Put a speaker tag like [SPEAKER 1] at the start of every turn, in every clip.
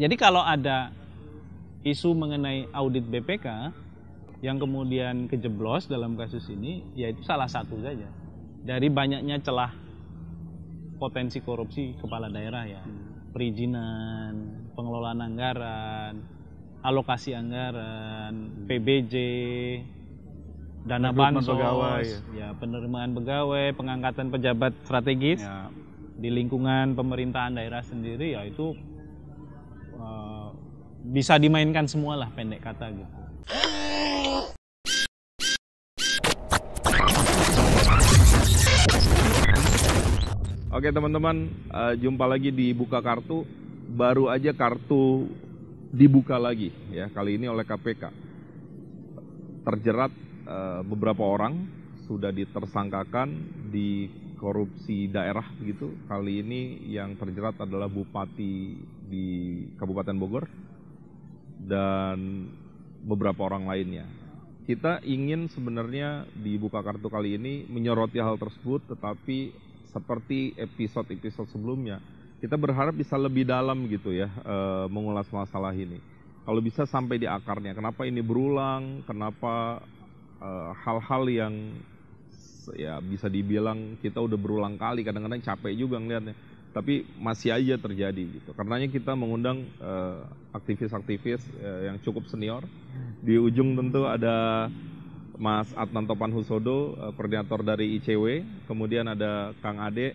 [SPEAKER 1] Jadi kalau ada isu mengenai audit BPK yang kemudian kejeblos dalam kasus ini, yaitu salah satu saja dari banyaknya celah potensi korupsi kepala daerah ya, perizinan, pengelolaan anggaran, alokasi anggaran, PBJ, dana bansos, ya penerimaan pegawai, pengangkatan pejabat strategis di lingkungan pemerintahan daerah sendiri, ya itu bisa dimainkan semua lah, pendek kata gitu.
[SPEAKER 2] Oke teman-teman, jumpa lagi di Buka Kartu. Baru aja kartu dibuka lagi ya, kali ini oleh KPK. Terjerat beberapa orang sudah ditersangkakan di korupsi daerah gitu. Kali ini yang terjerat adalah bupati di Kabupaten Bogor dan beberapa orang lainnya. Kita ingin sebenarnya di Buka Kartu kali ini menyoroti hal tersebut, tetapi seperti episode-episode sebelumnya, kita berharap bisa lebih dalam gitu ya, mengulas masalah ini. Kalau bisa sampai di akarnya, kenapa ini berulang, kenapa hal-hal yang ya bisa dibilang kita udah berulang kali, kadang-kadang capek juga ngeliatnya, tapi masih aja terjadi gitu. Karenanya kita mengundang aktivis-aktivis yang cukup senior. Di ujung tentu ada Mas Adnan Topanhusodo, koordinator dari ICW, kemudian ada Kang Ade,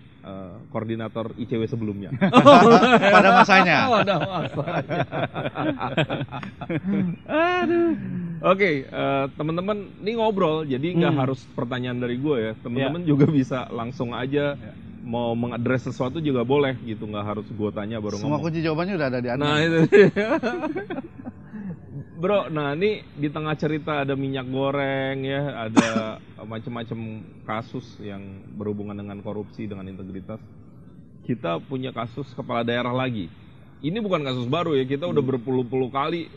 [SPEAKER 2] koordinator ICW sebelumnya.
[SPEAKER 3] Pada masanya.
[SPEAKER 1] Pada masanya.
[SPEAKER 2] Aduh. Oke, teman-teman, ini ngobrol, jadi nggak harus pertanyaan dari gue ya. Teman-teman juga bisa langsung aja mau mengadres sesuatu juga boleh gitu, nggak harus gue tanya baru
[SPEAKER 3] Semua
[SPEAKER 2] ngomong.
[SPEAKER 3] kunci jawabannya udah ada di Adnan.
[SPEAKER 2] Nah itu. Bro, nah ini di tengah cerita ada minyak goreng ya, ada macam-macam kasus yang berhubungan dengan korupsi, dengan integritas. Kita punya kasus kepala daerah lagi. Ini bukan kasus baru ya, kita udah berpuluh-puluh kali,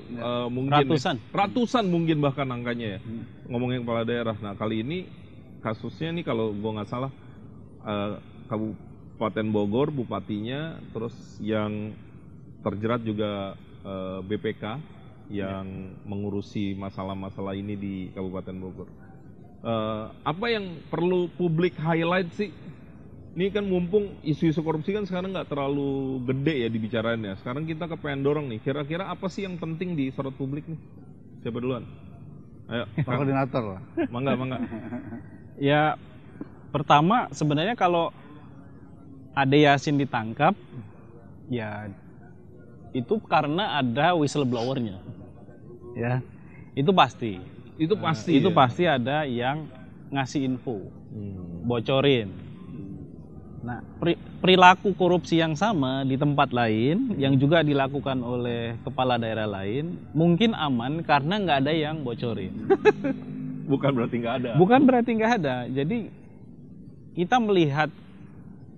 [SPEAKER 2] mungkin ratusan mungkin bahkan angkanya ya, ngomongin kepala daerah. Nah kali ini kasusnya nih kalau gue nggak salah, Kabupaten Bogor, bupatinya, terus yang terjerat juga BPK yang mengurusi masalah-masalah ini di Kabupaten Bogor. Apa yang perlu publik highlight sih? Ini kan mumpung isu-isu korupsi kan sekarang nggak terlalu gede ya dibicarainnya. Sekarang kita kepengen dorong nih, kira-kira apa sih yang penting disorot publik nih? Siapa duluan? Ayo,
[SPEAKER 3] koordinator lah.
[SPEAKER 2] Mangga.
[SPEAKER 1] Ya, pertama sebenarnya kalau Ade Yasin ditangkap, ya itu karena ada whistleblower-nya. Ya, itu pasti.
[SPEAKER 2] Itu pasti
[SPEAKER 1] ada yang ngasih info, bocorin. Nah, perilaku korupsi yang sama di tempat lain, yang juga dilakukan oleh kepala daerah lain, mungkin aman karena nggak ada yang bocorin.
[SPEAKER 2] Bukan berarti nggak ada.
[SPEAKER 1] Bukan berarti nggak ada. Jadi kita melihat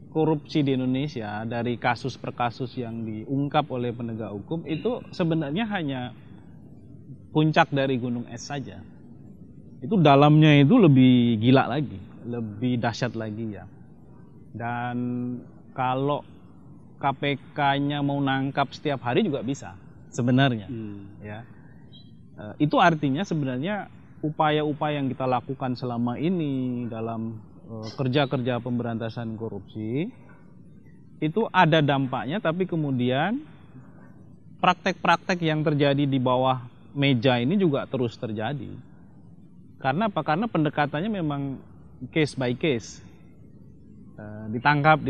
[SPEAKER 1] korupsi di Indonesia dari kasus per kasus yang diungkap oleh penegak hukum itu sebenarnya hanya puncak dari gunung es saja. Itu dalamnya itu lebih gila lagi, lebih dahsyat lagi ya. Dan kalau KPK-nya mau nangkap setiap hari juga bisa sebenarnya. Ya. Itu artinya sebenarnya upaya-upaya yang kita lakukan selama ini dalam kerja-kerja pemberantasan korupsi itu ada dampaknya, tapi kemudian praktek-praktek yang terjadi di bawah meja ini juga terus terjadi. Karena apa? Karena pendekatannya memang case by case. Ditangkap,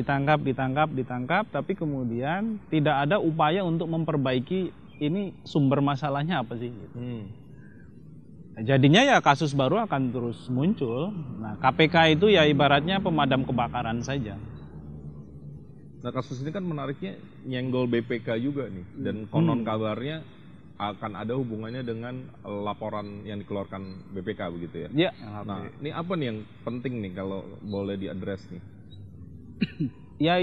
[SPEAKER 1] tapi kemudian tidak ada upaya untuk memperbaiki ini sumber masalahnya apa sih gitu. Jadinya ya kasus baru akan terus muncul. Nah, KPK itu ya ibaratnya pemadam kebakaran saja.
[SPEAKER 2] Nah, kasus ini kan menariknya nyenggol BPK juga nih, dan konon kabarnya akan ada hubungannya dengan laporan yang dikeluarkan BPK begitu ya.
[SPEAKER 1] Ya.
[SPEAKER 2] Nah, ini apa nih yang penting nih kalau boleh diadres nih?
[SPEAKER 1] Ya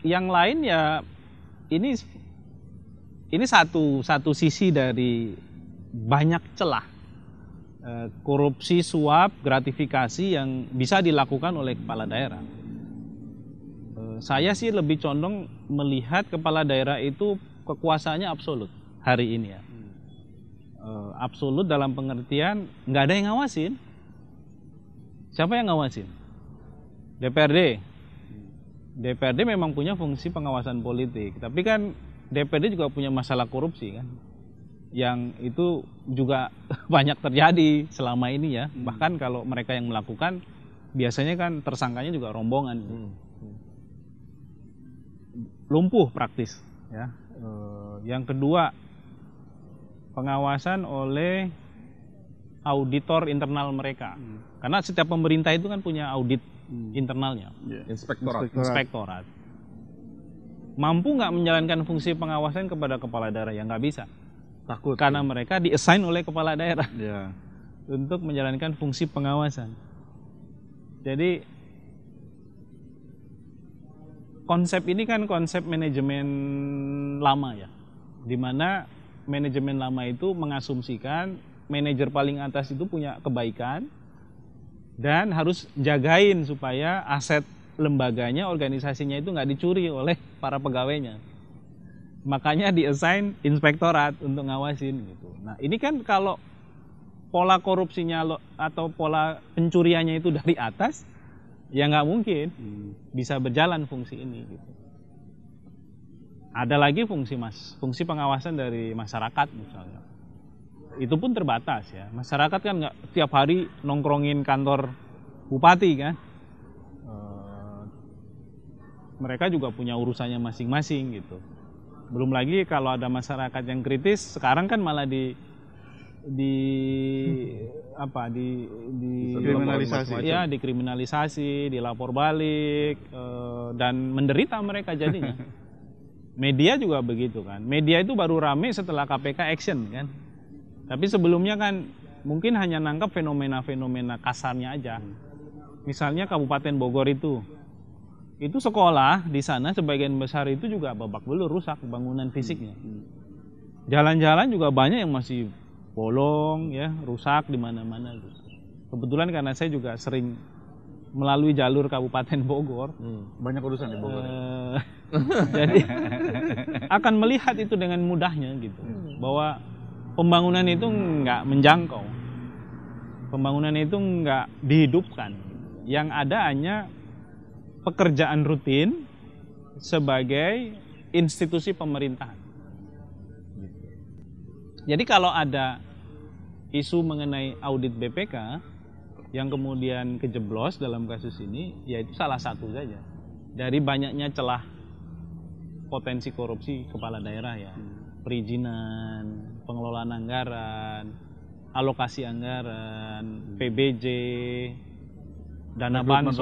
[SPEAKER 1] yang lain ya ini satu sisi dari banyak celah korupsi, suap, gratifikasi yang bisa dilakukan oleh kepala daerah. Saya sih lebih condong melihat kepala daerah itu kekuasaannya absolut hari ini ya. Absolut dalam pengertian nggak ada yang ngawasin. Siapa yang ngawasin? DPRD. DPRD memang punya fungsi pengawasan politik, tapi kan DPRD juga punya masalah korupsi kan, yang itu juga banyak terjadi selama ini ya. Bahkan kalau mereka yang melakukan, biasanya kan tersangkanya juga rombongan, lumpuh praktis ya. Yang kedua, pengawasan oleh auditor internal mereka. Karena setiap pemerintah itu kan punya audit internalnya. Inspektorat. Mampu nggak menjalankan fungsi pengawasan kepada kepala daerah? Ya nggak bisa.
[SPEAKER 3] Takut.
[SPEAKER 1] Karena mereka diassign oleh kepala daerah
[SPEAKER 3] Ya.
[SPEAKER 1] untuk menjalankan fungsi pengawasan. Jadi konsep ini kan konsep manajemen lama ya, di mana manajemen lama itu mengasumsikan manajer paling atas itu punya kebaikan dan harus jagain supaya aset lembaganya, organisasinya itu nggak dicuri oleh para pegawainya. Makanya diassign inspektorat untuk ngawasin gitu. Nah ini kan kalau pola korupsinya atau pola pencuriannya itu dari atas, ya nggak mungkin bisa berjalan fungsi ini gitu. Ada lagi fungsi pengawasan dari masyarakat misalnya. Itu pun terbatas ya. Masyarakat kan nggak tiap hari nongkrongin kantor bupati kan. Mereka juga punya urusannya masing-masing gitu. Belum lagi kalau ada masyarakat yang kritis, sekarang kan malah
[SPEAKER 3] Kriminalisasi.
[SPEAKER 1] Ya, dikriminalisasi, dilapor balik, dan menderita mereka jadinya. Media juga begitu kan. Media itu baru rame setelah KPK action kan. Tapi sebelumnya kan mungkin hanya nangkap fenomena-fenomena kasarnya aja. Misalnya Kabupaten Bogor itu sekolah di sana sebagian besar itu juga babak belur, rusak bangunan fisiknya. Jalan-jalan juga banyak yang masih bolong ya, rusak di mana-mana. Kebetulan karena saya juga sering melalui jalur Kabupaten Bogor.
[SPEAKER 3] Banyak urusan di Bogor.
[SPEAKER 1] Jadi akan melihat itu dengan mudahnya gitu, bahwa pembangunan itu nggak menjangkau, pembangunan itu nggak dihidupkan. Yang ada hanya pekerjaan rutin sebagai institusi pemerintahan. Jadi kalau ada isu mengenai audit BPK yang kemudian kejeblos dalam kasus ini, ya itu salah satu saja dari banyaknya celah potensi korupsi kepala daerah ya. Perizinan, pengelolaan anggaran, alokasi anggaran, PBJ, dana bansos,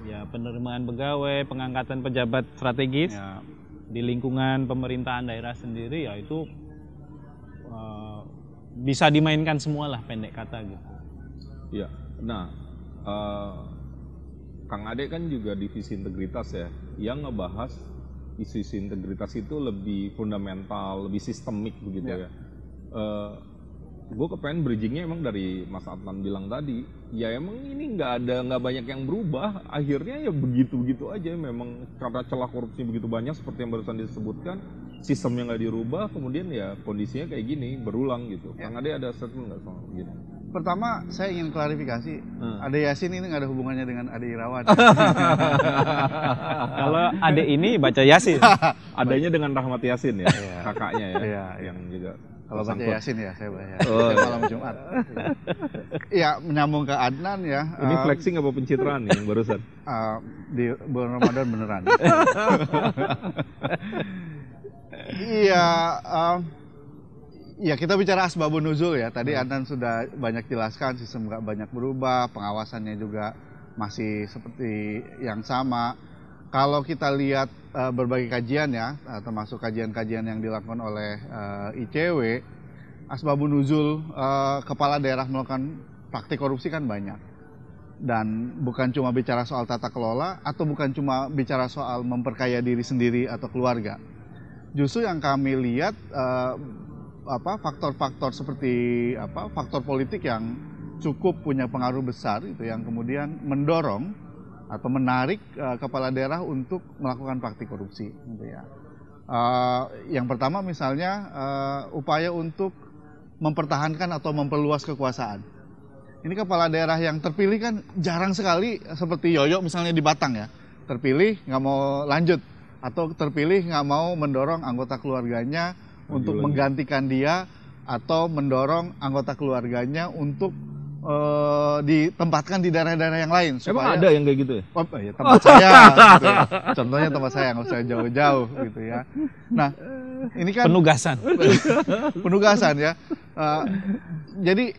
[SPEAKER 1] ya penerimaan pegawai, pengangkatan pejabat strategis ya, di lingkungan pemerintahan daerah sendiri, ya itu bisa dimainkan semua lah, pendek kata gitu.
[SPEAKER 2] Ya, nah Kang Ade kan juga divisi integritas ya, yang ngebahas isu-isu integritas itu lebih fundamental, lebih sistemik begitu ya. Gue kepengen bridgingnya emang dari Mas Adnan bilang tadi, ya emang ini nggak banyak yang berubah, akhirnya ya begitu-begitu aja. Memang karena celah korupsi begitu banyak seperti yang barusan disebutkan, sistemnya nggak dirubah, kemudian ya kondisinya kayak gini berulang gitu. Ya. Kang Ade ada statement nggak soal gitu?
[SPEAKER 3] Pertama, saya ingin klarifikasi, Ade Yasin ini nggak ada hubungannya dengan Ade Irawan.
[SPEAKER 1] Kalau Ade ini baca Yasin,
[SPEAKER 2] adanya dengan Rahmat Yasin ya, kakaknya ya, yang juga.
[SPEAKER 3] Kalau baca Yasin ya, saya baca. Malam Jumat. Iya, menyambung ke Adnan ya.
[SPEAKER 2] Ini flexing apa pencitraan nih yang barusan?
[SPEAKER 3] Di bulan Ramadan beneran. Iya. Ya kita bicara asbabun nuzul ya. Tadi Adnan sudah banyak jelaskan, sistem nggak banyak berubah, pengawasannya juga masih seperti yang sama. Kalau kita lihat berbagai kajian ya, termasuk kajian-kajian yang dilakukan oleh ICW, asbabun nuzul kepala daerah melakukan praktik korupsi kan banyak. Dan bukan cuma bicara soal tata kelola, atau bukan cuma bicara soal memperkaya diri sendiri atau keluarga. Justru yang kami lihat faktor-faktor seperti faktor politik yang cukup punya pengaruh besar itu yang kemudian mendorong atau menarik kepala daerah untuk melakukan praktik korupsi gitu ya. Yang pertama misalnya upaya untuk mempertahankan atau memperluas kekuasaan. Ini kepala daerah yang terpilih kan jarang sekali, seperti Yoyo misalnya di Batang ya, terpilih nggak mau lanjut, atau terpilih nggak mau mendorong anggota keluarganya untuk menggantikan dia, atau mendorong anggota keluarganya untuk ditempatkan di daerah-daerah yang lain.
[SPEAKER 2] Emang ada yang kayak gitu ya?
[SPEAKER 3] Oh ya, tempat saya, gitu ya. Contohnya tempat saya, nggak usah jauh-jauh gitu ya. Nah, ini kan penugasan ya. Jadi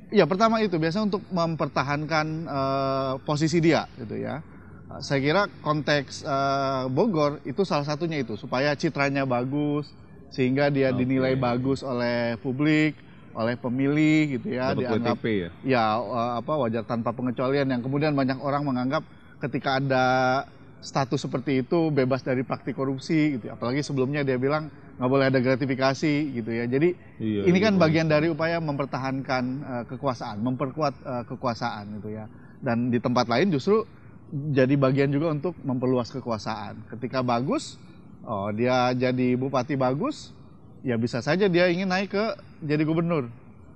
[SPEAKER 3] ya pertama itu biasanya untuk mempertahankan posisi dia gitu ya. Saya kira konteks Bogor itu salah satunya itu, supaya citranya bagus sehingga dia dinilai bagus oleh publik, oleh pemilih gitu ya.
[SPEAKER 2] Dapat
[SPEAKER 3] dianggap
[SPEAKER 2] WTP
[SPEAKER 3] ya wajar tanpa pengecualian, yang kemudian banyak orang menganggap ketika ada status seperti itu bebas dari praktik korupsi gitu. Apalagi sebelumnya dia bilang nggak boleh ada gratifikasi gitu ya. Jadi ini kan bagian dari upaya mempertahankan kekuasaan, memperkuat kekuasaan gitu ya. Dan di tempat lain justru jadi bagian juga untuk memperluas kekuasaan. Ketika bagus, dia jadi bupati bagus, ya bisa saja dia ingin naik ke jadi gubernur,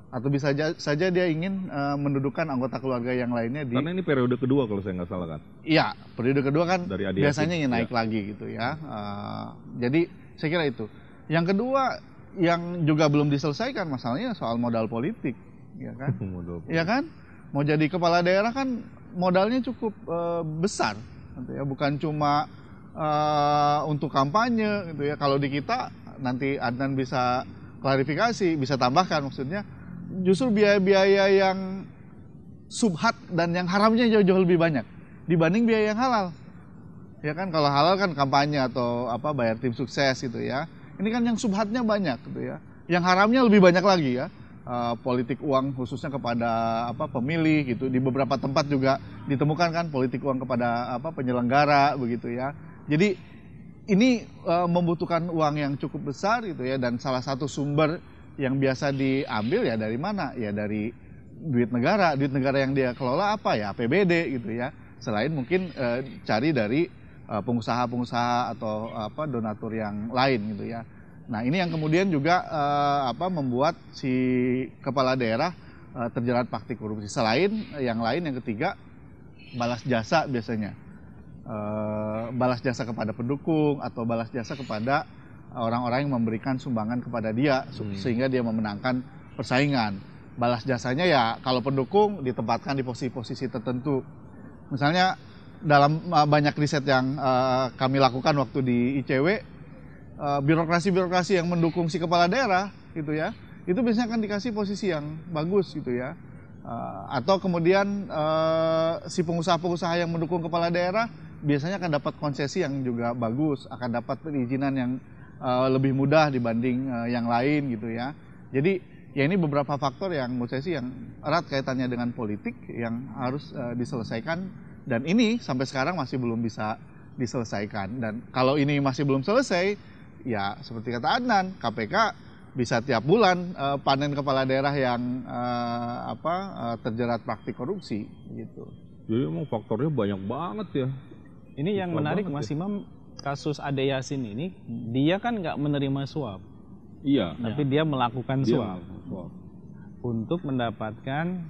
[SPEAKER 3] atau bisa saja dia ingin mendudukan anggota keluarga yang lainnya di.
[SPEAKER 2] Karena ini periode kedua kalau saya nggak salah kan?
[SPEAKER 3] Iya, periode kedua kan
[SPEAKER 2] dari
[SPEAKER 3] biasanya ingin naik lagi gitu ya. Jadi saya kira itu. Yang kedua yang juga belum diselesaikan masalahnya soal modal politik, ya kan? Iya kan? Mau jadi kepala daerah kan modalnya cukup besar, gitu ya. Bukan cuma untuk kampanye, gitu ya. Kalau di kita nanti Adnan bisa klarifikasi, bisa tambahkan maksudnya. Justru biaya-biaya yang subhat dan yang haramnya jauh-jauh lebih banyak dibanding biaya yang halal. Ya kan, kalau halal kan kampanye atau bayar tim sukses gitu ya. Ini kan yang subhatnya banyak gitu ya. Yang haramnya lebih banyak lagi ya. Politik uang khususnya kepada pemilih gitu. Di beberapa tempat juga ditemukan kan politik uang kepada penyelenggara begitu ya. Jadi ini membutuhkan uang yang cukup besar gitu ya, dan salah satu sumber yang biasa diambil ya dari mana? Ya dari duit negara yang dia kelola ya APBD gitu ya. Selain mungkin cari dari pengusaha-pengusaha atau donatur yang lain gitu ya. Nah, ini yang kemudian juga membuat si kepala daerah terjerat praktik korupsi. Selain yang lain, yang ketiga balas jasa biasanya. Balas jasa kepada pendukung atau balas jasa kepada orang-orang yang memberikan sumbangan kepada dia sehingga dia memenangkan persaingan. Balas jasanya ya kalau pendukung ditempatkan di posisi-posisi tertentu. Misalnya dalam banyak riset yang kami lakukan waktu di ICW, birokrasi-birokrasi yang mendukung si kepala daerah gitu ya, itu biasanya akan dikasih posisi yang bagus gitu ya. Atau kemudian si pengusaha-pengusaha yang mendukung kepala daerah biasanya akan dapat konsesi yang juga bagus, akan dapat perizinan yang lebih mudah dibanding yang lain gitu ya. Jadi ya ini beberapa faktor yang menurut saya sih yang erat kaitannya dengan politik yang harus diselesaikan, dan ini sampai sekarang masih belum bisa diselesaikan. Dan kalau ini masih belum selesai, ya seperti kata Adnan, KPK bisa tiap bulan panen kepala daerah yang terjerat praktik korupsi gitu.
[SPEAKER 2] Jadi emang faktornya banyak banget ya.
[SPEAKER 1] Ini yang menarik Mas Imam, kasus Ade Yasin ini, dia kan nggak menerima suap.
[SPEAKER 2] Iya.
[SPEAKER 1] Tapi dia melakukan suap untuk mendapatkan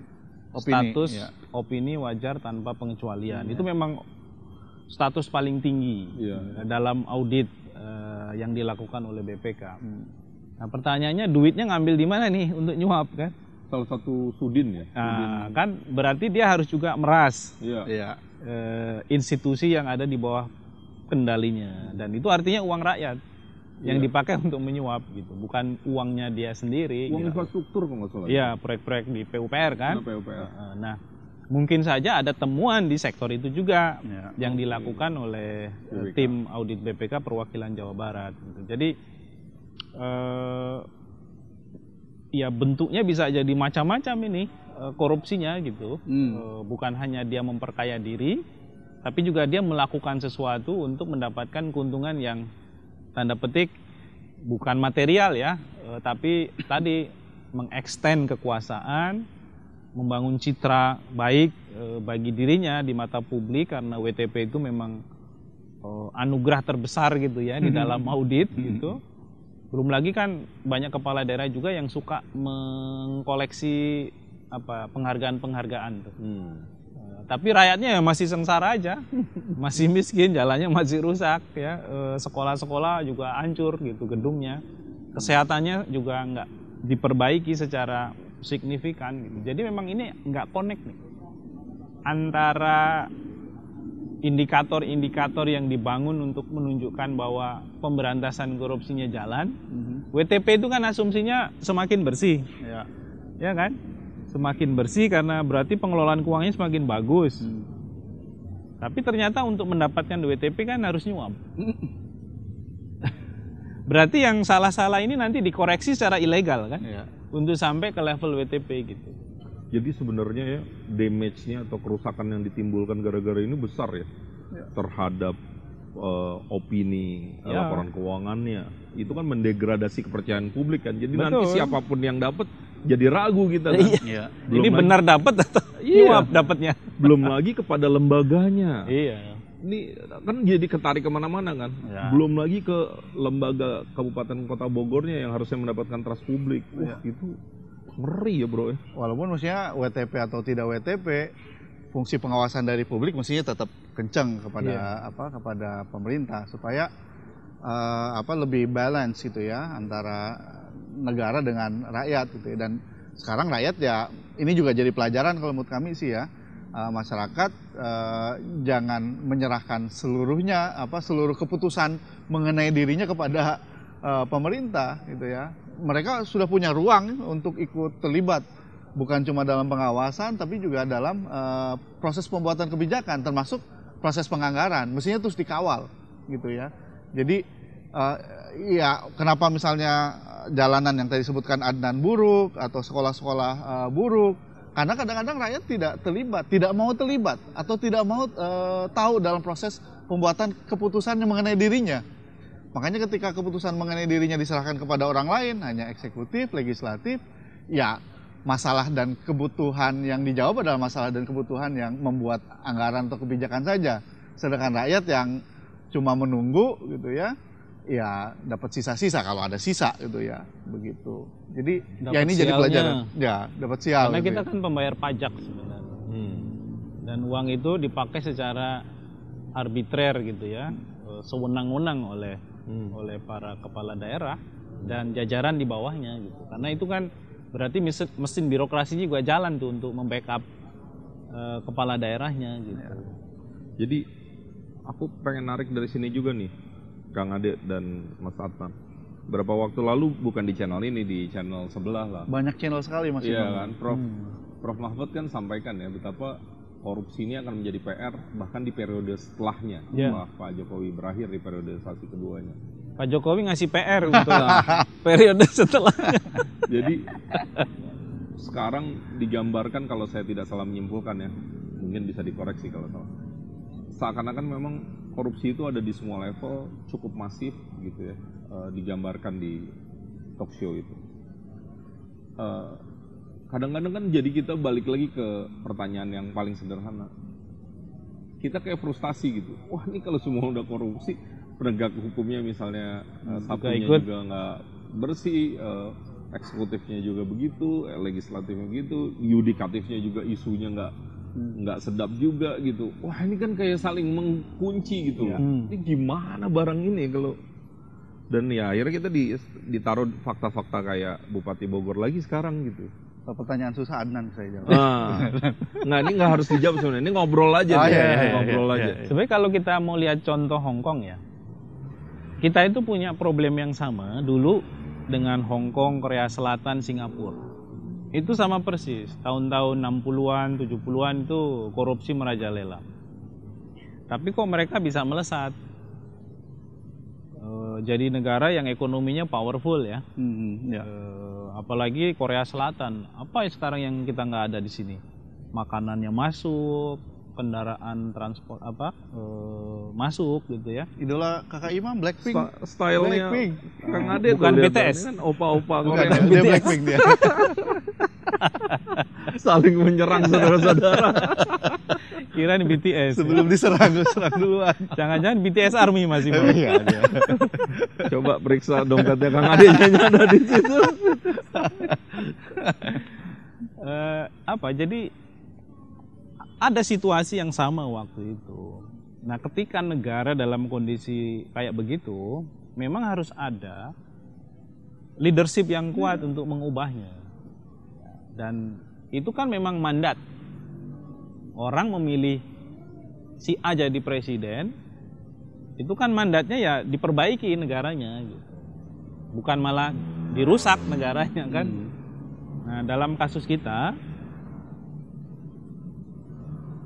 [SPEAKER 1] status opini wajar tanpa pengecualian. Itu memang status paling tinggi dalam audit yang dilakukan oleh BPK. Nah, pertanyaannya duitnya ngambil di mana nih untuk nyuap kan?
[SPEAKER 2] Salah satu sudin ya.
[SPEAKER 1] Nah, kan berarti dia harus juga meras institusi yang ada di bawah kendalinya, dan itu artinya uang rakyat yang dipakai untuk menyuap gitu, bukan uangnya dia sendiri.
[SPEAKER 2] Uang infrastruktur kalau nggak salah.
[SPEAKER 1] Iya, proyek-proyek di PUPR kan. Nah, mungkin saja ada temuan di sektor itu juga yang dilakukan oleh tim audit BPK perwakilan Jawa Barat. Gitu. Jadi ya bentuknya bisa jadi macam-macam ini korupsinya gitu. Bukan hanya dia memperkaya diri, tapi juga dia melakukan sesuatu untuk mendapatkan keuntungan yang tanda petik bukan material ya, tapi tadi mengextend kekuasaan, membangun citra baik bagi dirinya di mata publik, karena WTP itu memang anugerah terbesar gitu ya di dalam audit gitu. Belum lagi kan banyak kepala daerah juga yang suka mengkoleksi penghargaan-penghargaan tuh. Tapi rakyatnya ya masih sengsara aja, masih miskin, jalannya masih rusak ya, sekolah-sekolah juga hancur gitu gedungnya, kesehatannya juga nggak diperbaiki secara signifikan gitu. Jadi memang ini nggak connect nih antara indikator-indikator yang dibangun untuk menunjukkan bahwa pemberantasan korupsinya jalan. WTP itu kan asumsinya semakin bersih, ya kan? Semakin bersih karena berarti pengelolaan keuangannya semakin bagus. Tapi ternyata untuk mendapatkan WTP kan harus nyuap. Berarti yang salah-salah ini nanti dikoreksi secara ilegal kan? Untuk sampai ke level WTP gitu.
[SPEAKER 2] Jadi sebenarnya ya damage-nya atau kerusakan yang ditimbulkan gara-gara ini besar ya, terhadap opini laporan keuangannya. Itu kan mendegradasi kepercayaan publik kan. Jadi nanti siapapun yang dapat jadi ragu kita kan.
[SPEAKER 1] Jadi benar dapat atau nyuap dapatnya.
[SPEAKER 2] Belum lagi kepada lembaganya.
[SPEAKER 1] Iya.
[SPEAKER 2] Ini kan jadi ketarik kemana-mana kan. Belum lagi ke lembaga kabupaten kota Bogornya yang harusnya mendapatkan trust publik. Wah itu ngeri ya bro ya.
[SPEAKER 3] Walaupun maksudnya WTP atau tidak WTP, fungsi pengawasan dari publik mestinya tetap kencang kepada kepada pemerintah supaya lebih balance gitu ya antara negara dengan rakyat gitu ya. Dan sekarang rakyat ya ini juga jadi pelajaran kalau menurut kami sih ya, masyarakat jangan menyerahkan seluruhnya seluruh keputusan mengenai dirinya kepada pemerintah gitu ya. Mereka sudah punya ruang untuk ikut terlibat bukan cuma dalam pengawasan tapi juga dalam proses pembuatan kebijakan termasuk proses penganggaran. Mestinya terus dikawal gitu ya. Jadi ya kenapa misalnya jalanan yang tadi disebutkan Adnan buruk atau sekolah-sekolah buruk, karena kadang-kadang rakyat tidak terlibat, tidak mau terlibat atau tidak mau tahu dalam proses pembuatan keputusan yang mengenai dirinya. Makanya ketika keputusan mengenai dirinya diserahkan kepada orang lain, hanya eksekutif, legislatif, ya masalah dan kebutuhan yang dijawab adalah masalah dan kebutuhan yang membuat anggaran atau kebijakan saja. Sedangkan rakyat yang cuma menunggu gitu ya dapat sisa-sisa kalau ada sisa gitu ya, begitu. Jadi dapet ya ini sialnya. Jadi pelajaran. Ya, dapat sial.
[SPEAKER 1] Karena
[SPEAKER 3] gitu
[SPEAKER 1] kita kan pembayar pajak sebenarnya. Dan uang itu dipakai secara arbitrer gitu ya, sewenang-wenang oleh para kepala daerah dan jajaran di bawahnya gitu. Karena itu kan berarti mesin birokrasinya juga jalan tuh untuk membackup kepala daerahnya gitu.
[SPEAKER 2] Jadi aku pengen narik dari sini juga nih, Kang Ade dan Mas Adnan. Berapa waktu lalu, bukan di channel ini, di channel sebelah lah.
[SPEAKER 3] Banyak channel sekali Mas.
[SPEAKER 2] Iya kan, Prof Mahfud kan sampaikan ya betapa korupsi ini akan menjadi PR bahkan di periode setelahnya setelah Pak Jokowi berakhir di periodisasi keduanya.
[SPEAKER 1] Pak Jokowi ngasih PR untuk periode setelahnya.
[SPEAKER 2] Jadi sekarang digambarkan, kalau saya tidak salah menyimpulkan ya, mungkin bisa dikoreksi kalau salah, seakan-akan memang korupsi itu ada di semua level, cukup masif gitu ya, digambarkan di talk show itu. Kadang-kadang kan jadi kita balik lagi ke pertanyaan yang paling sederhana. Kita kayak frustasi gitu. Wah ini kalau semua udah korupsi, penegak hukumnya misalnya satunya juga nggak bersih, eksekutifnya juga begitu, legislatifnya begitu, yudikatifnya juga isunya nggak sedap juga gitu. Wah ini kan kayak saling mengunci gitu. Ini gimana barang ini kalau, dan ya akhirnya kita ditaruh fakta-fakta kayak Bupati Bogor lagi sekarang gitu.
[SPEAKER 3] Pertanyaan susah Adnan saya jawab.
[SPEAKER 2] Nah ini nggak harus dijawab sebenarnya, ini ngobrol aja. Ngobrol aja.
[SPEAKER 1] Sebenarnya kalau kita mau lihat contoh Hong Kong ya, kita itu punya problem yang sama dulu dengan Hong Kong, Korea Selatan, Singapura. Itu sama persis, tahun-tahun 60-an, 70-an itu korupsi merajalela. Tapi kok mereka bisa melesat? Jadi negara yang ekonominya powerful ya. Apalagi Korea Selatan. Apa ya sekarang yang kita nggak ada di sini? Makanannya masuk, kendaraan transport masuk gitu ya.
[SPEAKER 3] Idola kakak Imam Blackpink.
[SPEAKER 2] Stylenya Kang Ade
[SPEAKER 1] bukan BTS.
[SPEAKER 2] Kan opa-opa
[SPEAKER 3] Korea. Dia Blackpink dia.
[SPEAKER 2] Saling menyerang saudara-saudara.
[SPEAKER 1] Kirain BTS.
[SPEAKER 3] Sebelum diserang duluan.
[SPEAKER 1] Jangan-jangan BTS Army masih mau.
[SPEAKER 3] Iya, iya.
[SPEAKER 2] Coba periksa dompetnya Kang Adenya ada di situ.
[SPEAKER 1] Jadi ada situasi yang sama waktu itu. Nah, ketika negara dalam kondisi kayak begitu, memang harus ada leadership yang kuat untuk mengubahnya. Dan itu kan memang mandat. Orang memilih si A jadi presiden, itu kan mandatnya ya diperbaiki negaranya gitu. Bukan malah dirusak negaranya kan. Nah, dalam kasus kita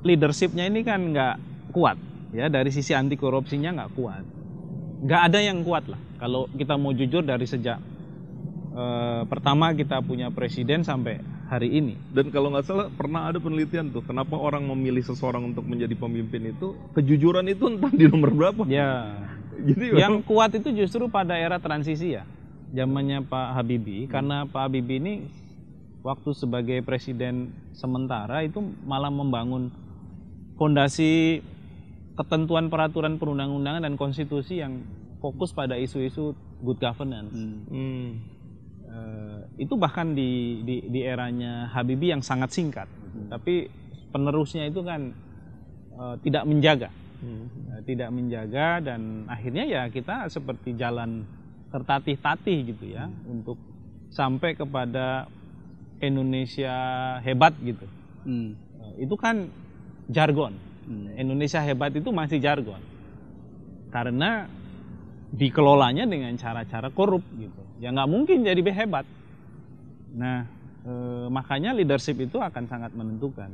[SPEAKER 1] leadershipnya ini kan nggak kuat ya, dari sisi anti korupsinya nggak kuat, nggak ada yang kuat lah kalau kita mau jujur dari sejak pertama kita punya presiden sampai hari ini.
[SPEAKER 2] Dan kalau nggak salah pernah ada penelitian tuh, kenapa orang memilih seseorang untuk menjadi pemimpin itu, kejujuran itu entah di nomor berapa.
[SPEAKER 1] Ya, jadi yang kuat itu justru pada era transisi ya, zamannya Pak Habibie, karena Pak Habibie ini waktu sebagai presiden sementara itu malah membangun fondasi ketentuan peraturan perundang-undangan dan konstitusi yang fokus pada isu-isu good governance. Itu bahkan di eranya Habibie yang sangat singkat, tapi penerusnya itu kan tidak menjaga, dan akhirnya ya kita seperti jalan tertatih-tatih gitu ya untuk sampai kepada Indonesia hebat gitu. Itu kan jargon. Indonesia hebat itu masih jargon. Karena dikelolanya dengan cara-cara korup gitu. Ya nggak mungkin jadi hebat. Nah, makanya leadership itu akan sangat menentukan.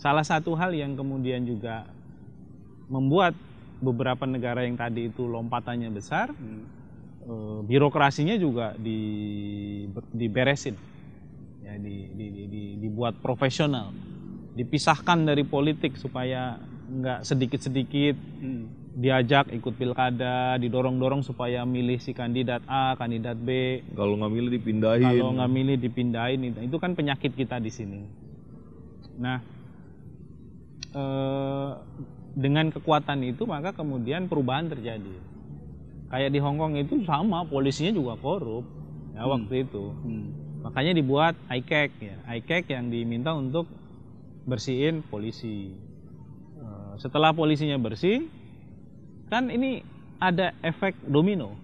[SPEAKER 1] Salah satu hal yang kemudian juga membuat beberapa negara yang tadi itu lompatannya besar, birokrasinya juga diberesin, ya, dibuat profesional, dipisahkan dari politik supaya nggak sedikit-sedikit diajak ikut pilkada, didorong-dorong supaya milih si kandidat A, kandidat B.
[SPEAKER 2] Kalau nggak milih dipindahin.
[SPEAKER 1] Kalau nggak milih dipindahin, itu kan penyakit kita di sini. Nah, dengan kekuatan itu maka kemudian perubahan terjadi. Kayak di Hong Kong itu sama, polisinya juga korup ya waktu itu. Makanya dibuat ICAC ya, ICAC yang diminta untuk bersihin polisi. Setelah polisinya bersih, kan ini ada efek domino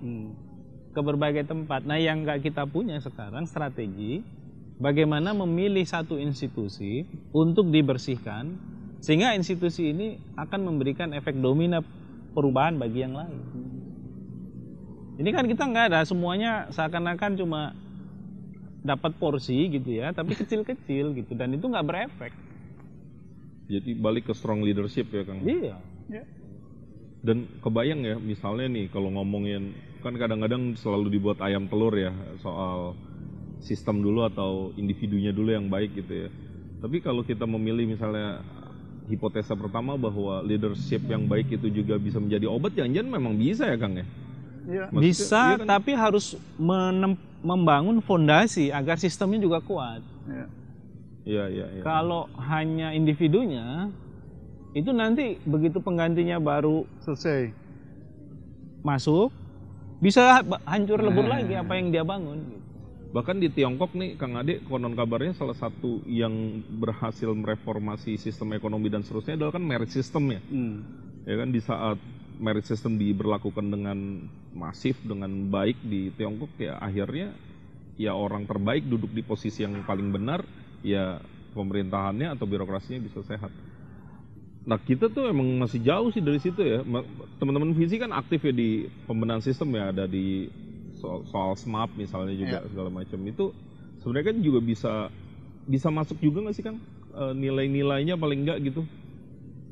[SPEAKER 1] ke berbagai tempat. Nah, yang nggak kita punya sekarang strategi bagaimana memilih satu institusi untuk dibersihkan sehingga institusi ini akan memberikan efek domino perubahan bagi yang lain. Ini kan kita nggak ada, semuanya seakan-akan cuma dapat porsi gitu ya, tapi kecil-kecil gitu, dan itu nggak berefek.
[SPEAKER 2] Jadi balik ke strong leadership ya Kang.
[SPEAKER 1] Iya.
[SPEAKER 2] Dan kebayang ya, misalnya nih kalau ngomongin, kan kadang-kadang selalu dibuat ayam telur ya, soal sistem dulu atau individunya dulu yang baik gitu ya. Tapi kalau kita memilih misalnya hipotesa pertama bahwa leadership yang baik itu juga bisa menjadi obat, jangan-jangan memang bisa ya Kang ya?
[SPEAKER 3] Iya.
[SPEAKER 1] Bisa,
[SPEAKER 2] iya kan?
[SPEAKER 1] tapi harus membangun fondasi agar sistemnya juga kuat.
[SPEAKER 2] Iya.
[SPEAKER 1] Kalau hanya individunya, itu nanti begitu penggantinya baru
[SPEAKER 3] Selesai.
[SPEAKER 1] masuk, bisa hancur lebur lagi apa yang dia bangun. Gitu.
[SPEAKER 2] Bahkan di Tiongkok nih Kang Ade, konon kabarnya salah satu yang berhasil mereformasi sistem ekonomi dan seterusnya adalah kan merit system ya. Ya kan, di saat merit system diberlakukan dengan masif, dengan baik di Tiongkok, ya akhirnya ya orang terbaik duduk di posisi yang paling benar, ya pemerintahannya atau birokrasinya bisa sehat. Nah, kita tuh emang masih jauh sih dari situ ya. Teman-teman visi kan aktif ya di pembenahan sistem ya, ada di soal SMAP misalnya juga segala macam. Itu sebenarnya kan juga bisa masuk juga nggak sih Kang, nilai-nilainya paling nggak gitu,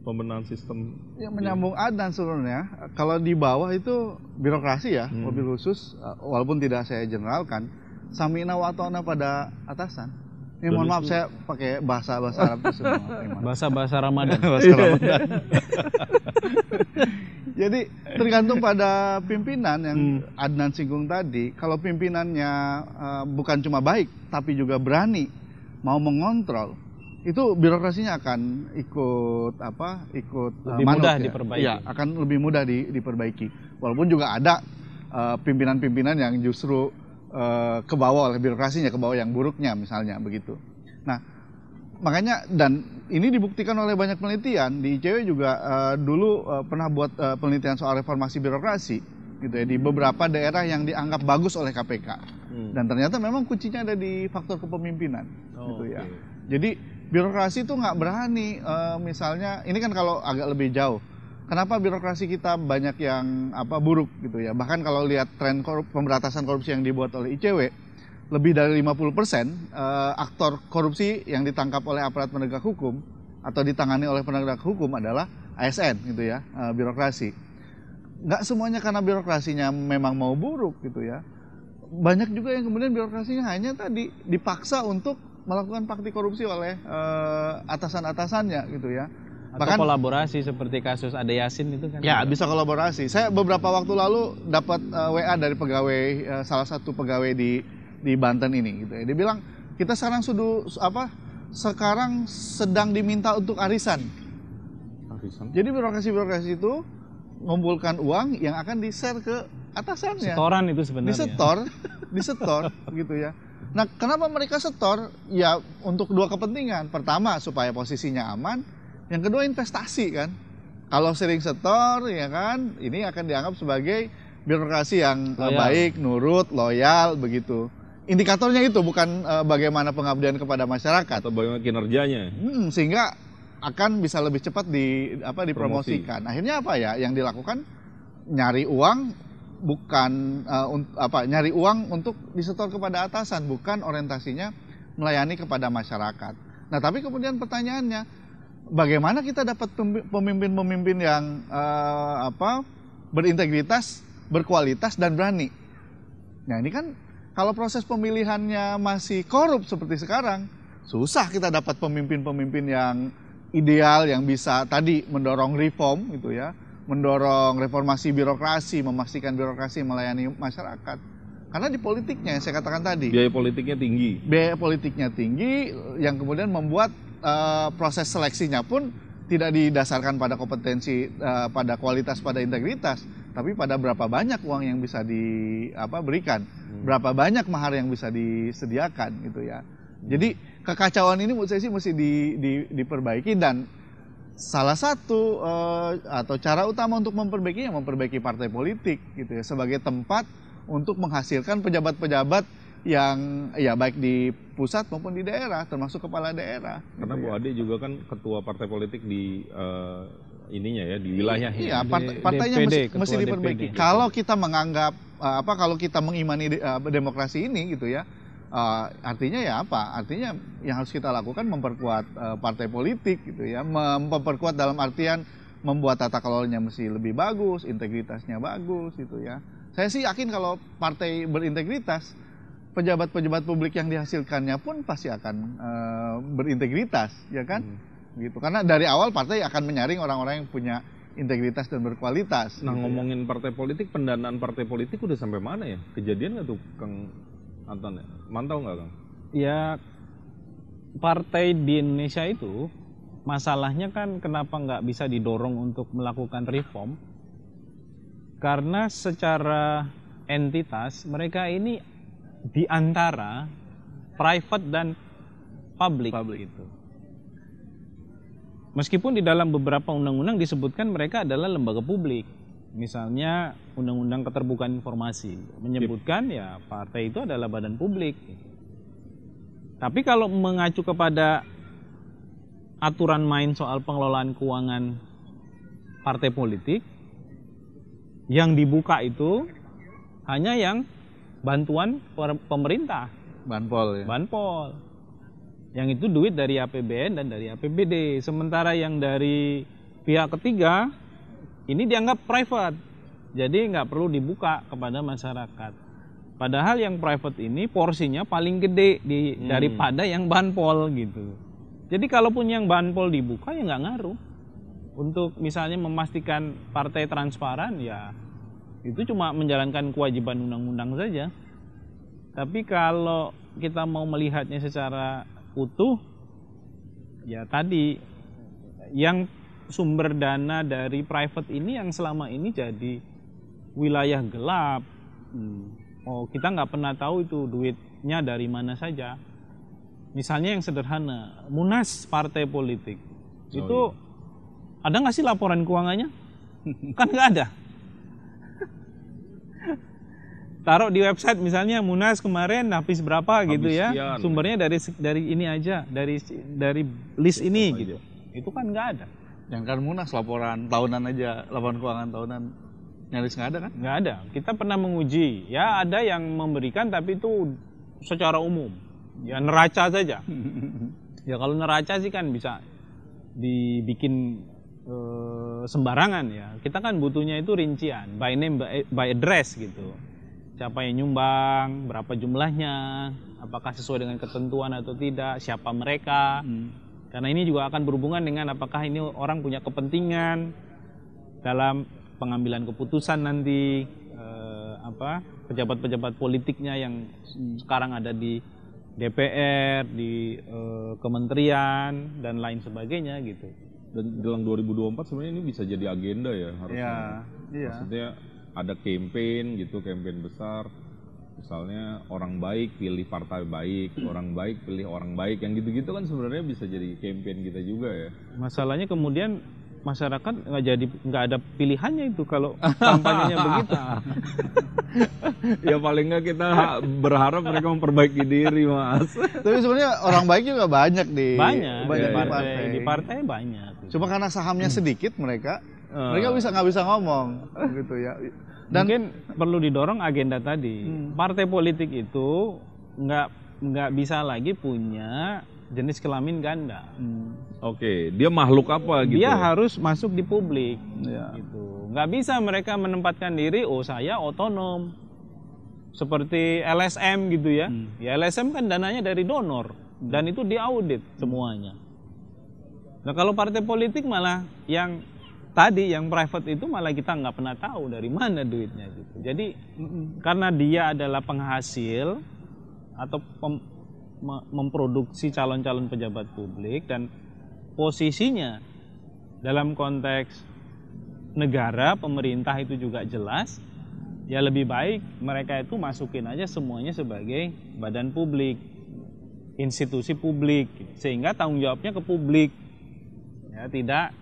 [SPEAKER 2] pembenahan sistem.
[SPEAKER 3] Yang menyambung Adnan sebenarnya, kalau di bawah itu birokrasi ya, mobil khusus, walaupun tidak saya generalkan, samina wa ta'na pada atasan. Ini mohon maaf saya pakai bahasa Arab itu semua.
[SPEAKER 1] Bahasa Ramadan.
[SPEAKER 3] Bahasa Ramadan. Jadi tergantung pada pimpinan yang Adnan singgung tadi. Kalau pimpinannya bukan cuma baik, tapi juga berani, mau mengontrol, itu birokrasinya akan ikut
[SPEAKER 1] lebih
[SPEAKER 3] manut
[SPEAKER 1] mudah
[SPEAKER 3] ya.
[SPEAKER 1] diperbaiki.
[SPEAKER 3] Iya, akan lebih mudah diperbaiki. Walaupun juga ada pimpinan-pimpinan yang justru ke bawah oleh birokrasinya, ke bawah yang buruknya misalnya begitu. Nah, makanya dan ini dibuktikan oleh banyak penelitian. Di ICW juga dulu pernah buat penelitian soal reformasi birokrasi gitu ya, di beberapa daerah yang dianggap bagus oleh KPK. Dan ternyata memang kuncinya ada di faktor kepemimpinan gitu ya. Jadi birokrasi itu nggak berani, misalnya ini kan kalau agak lebih jauh. Kenapa birokrasi kita banyak yang buruk gitu ya? Bahkan kalau lihat tren pemberantasan korupsi yang dibuat oleh ICW, lebih dari 50% aktor korupsi yang ditangkap oleh aparat penegak hukum atau ditangani oleh penegak hukum adalah ASN gitu ya, birokrasi. Nggak semuanya karena birokrasinya memang mau buruk gitu ya. Banyak juga yang kemudian birokrasinya hanya tadi dipaksa untuk melakukan praktik korupsi oleh atasan-atasannya gitu ya.
[SPEAKER 1] Atau kolaborasi seperti kasus Ade Yasin itu kan.
[SPEAKER 3] Ya, bisa kolaborasi. Saya beberapa waktu lalu dapat WA dari pegawai salah satu pegawai di Banten ini gitu ya. Dia bilang, "Kita sekarang sekarang sedang diminta untuk arisan." Jadi birokrasi itu mengumpulkan uang yang akan di-share ke atasannya.
[SPEAKER 1] Setoran itu sebenarnya.
[SPEAKER 3] Disetor gitu ya. Nah, kenapa mereka setor? Ya untuk dua kepentingan. Pertama, supaya posisinya aman. Yang kedua, investasi kan. Kalau sering setor ya kan, ini akan dianggap sebagai birokrasi yang baik, nurut, loyal begitu. Indikatornya itu bukan bagaimana pengabdian kepada masyarakat
[SPEAKER 2] atau bagaimana kinerjanya.
[SPEAKER 3] Sehingga akan bisa lebih cepat dipromosikan. Akhirnya apa ya yang dilakukan? Nyari uang nyari uang untuk disetor kepada atasan, bukan orientasinya melayani kepada masyarakat. Nah, tapi kemudian pertanyaannya, bagaimana kita dapat pemimpin-pemimpin yang berintegritas, berkualitas dan berani? Nah, ini kan kalau proses pemilihannya masih korup seperti sekarang, susah kita dapat pemimpin-pemimpin yang ideal yang bisa tadi mendorong reform gitu ya, mendorong reformasi birokrasi, memastikan birokrasi melayani masyarakat. Karena di politiknya yang saya katakan tadi,
[SPEAKER 2] biaya politiknya tinggi yang kemudian membuat proses seleksinya pun tidak didasarkan pada kompetensi, pada kualitas, pada integritas, tapi pada berapa banyak uang yang bisa diberikan, berapa banyak mahar yang bisa disediakan gitu ya. Jadi kekacauan ini menurut saya sih mesti diperbaiki, dan salah satu atau cara utama untuk memperbaiki partai politik gitu ya, sebagai tempat untuk menghasilkan pejabat-pejabat yang ya baik di pusat maupun di daerah, termasuk kepala daerah. Karena
[SPEAKER 3] gitu
[SPEAKER 2] Bu Ade juga kan ketua partai politik di di wilayahnya.
[SPEAKER 3] Iya, partainya mesti diperbaiki.
[SPEAKER 2] DPD.
[SPEAKER 3] Kalau kita menganggap kalau kita mengimani demokrasi ini gitu ya, artinya ya apa? Artinya yang harus kita lakukan memperkuat partai politik gitu ya, memperkuat dalam artian membuat tata kelolanya mesti lebih bagus, integritasnya bagus gitu ya. Saya sih yakin kalau partai berintegritas, pejabat-pejabat publik yang dihasilkannya pun pasti akan berintegritas, ya kan? Gitu. Karena dari awal partai akan menyaring orang-orang yang punya integritas dan berkualitas.
[SPEAKER 2] Nah,
[SPEAKER 3] gitu
[SPEAKER 2] ngomongin partai politik, pendanaan partai politik udah sampai mana ya? Kejadian nggak tuh, Kang Anton? Mantau nggak, Kang?
[SPEAKER 1] Ya, partai di Indonesia itu masalahnya kan kenapa nggak bisa didorong untuk melakukan reform? Karena secara entitas mereka ini di antara private dan public itu. Meskipun di dalam beberapa undang-undang disebutkan mereka adalah lembaga publik. Misalnya Undang-Undang Keterbukaan Informasi menyebutkan ya partai itu adalah badan publik. Tapi kalau mengacu kepada aturan main soal pengelolaan keuangan partai politik, yang dibuka itu hanya yang bantuan pemerintah,
[SPEAKER 3] Banpol ya.
[SPEAKER 1] Banpol. Yang itu duit dari APBN dan dari APBD. Sementara yang dari pihak ketiga ini dianggap private. Jadi nggak perlu dibuka kepada masyarakat. Padahal yang private ini porsinya paling gede daripada yang Banpol gitu. Jadi kalaupun yang Banpol dibuka ya nggak ngaruh. Untuk misalnya memastikan partai transparan ya itu cuma menjalankan kewajiban undang-undang saja. Tapi kalau kita mau melihatnya secara utuh, ya tadi yang sumber dana dari private ini yang selama ini jadi wilayah gelap. Oh, kita nggak pernah tahu itu duitnya dari mana saja. Misalnya yang sederhana, Munas partai politik itu ada nggak sih laporan keuangannya? Kan nggak ada. Taruh di website misalnya Munas kemarin habis berapa gitu ya,
[SPEAKER 2] sekian.
[SPEAKER 1] sumbernya dari ini aja, dari list ini gitu. Itu kan nggak ada.
[SPEAKER 3] Yang kan Munas laporan tahunan aja, laporan keuangan tahunan nyaris nggak ada kan?
[SPEAKER 1] Nggak ada. Kita pernah menguji, ya ada yang memberikan tapi itu secara umum, ya neraca saja. Ya kalau neraca sih kan bisa dibikin sembarangan ya. Kita kan butuhnya itu rincian, by name, by address gitu. Siapa yang nyumbang, berapa jumlahnya, apakah sesuai dengan ketentuan atau tidak, siapa mereka. Karena ini juga akan berhubungan dengan apakah ini orang punya kepentingan dalam pengambilan keputusan nanti, pejabat-pejabat politiknya yang sekarang ada di DPR, di kementerian dan lain sebagainya gitu.
[SPEAKER 2] Dan dalam 2024 sebenarnya ini bisa jadi agenda ya harusnya.
[SPEAKER 3] Iya.
[SPEAKER 2] Maksudnya ada campaign gitu, campaign besar. Misalnya orang baik pilih partai baik, orang baik pilih orang baik, yang gitu-gitu kan sebenarnya bisa jadi campaign kita juga ya.
[SPEAKER 1] Masalahnya kemudian masyarakat nggak ada pilihannya itu kalau kampanyenya begitu.
[SPEAKER 2] Ya paling nggak kita berharap mereka memperbaiki diri, Mas.
[SPEAKER 3] Tapi sebenarnya orang baik juga banyak di
[SPEAKER 1] partai banyak.
[SPEAKER 3] Cuma karena sahamnya sedikit mereka nggak bisa ngomong gitu ya. Dan
[SPEAKER 1] mungkin perlu didorong agenda tadi. Partai politik itu nggak bisa lagi punya jenis kelamin ganda.
[SPEAKER 2] Oke, dia makhluk apa gitu?
[SPEAKER 1] Dia harus masuk di publik. Gitu. Nggak bisa mereka menempatkan diri, saya otonom. Seperti LSM gitu ya. Ya LSM kan dananya dari donor. Dan itu diaudit semuanya. Nah kalau partai politik malah yang tadi yang private itu malah kita nggak pernah tahu dari mana duitnya gitu. Jadi karena dia adalah penghasil atau memproduksi calon-calon pejabat publik dan posisinya dalam konteks negara, pemerintah itu juga jelas, ya lebih baik mereka itu masukin aja semuanya sebagai badan publik, institusi publik, sehingga tanggung jawabnya ke publik, ya tidak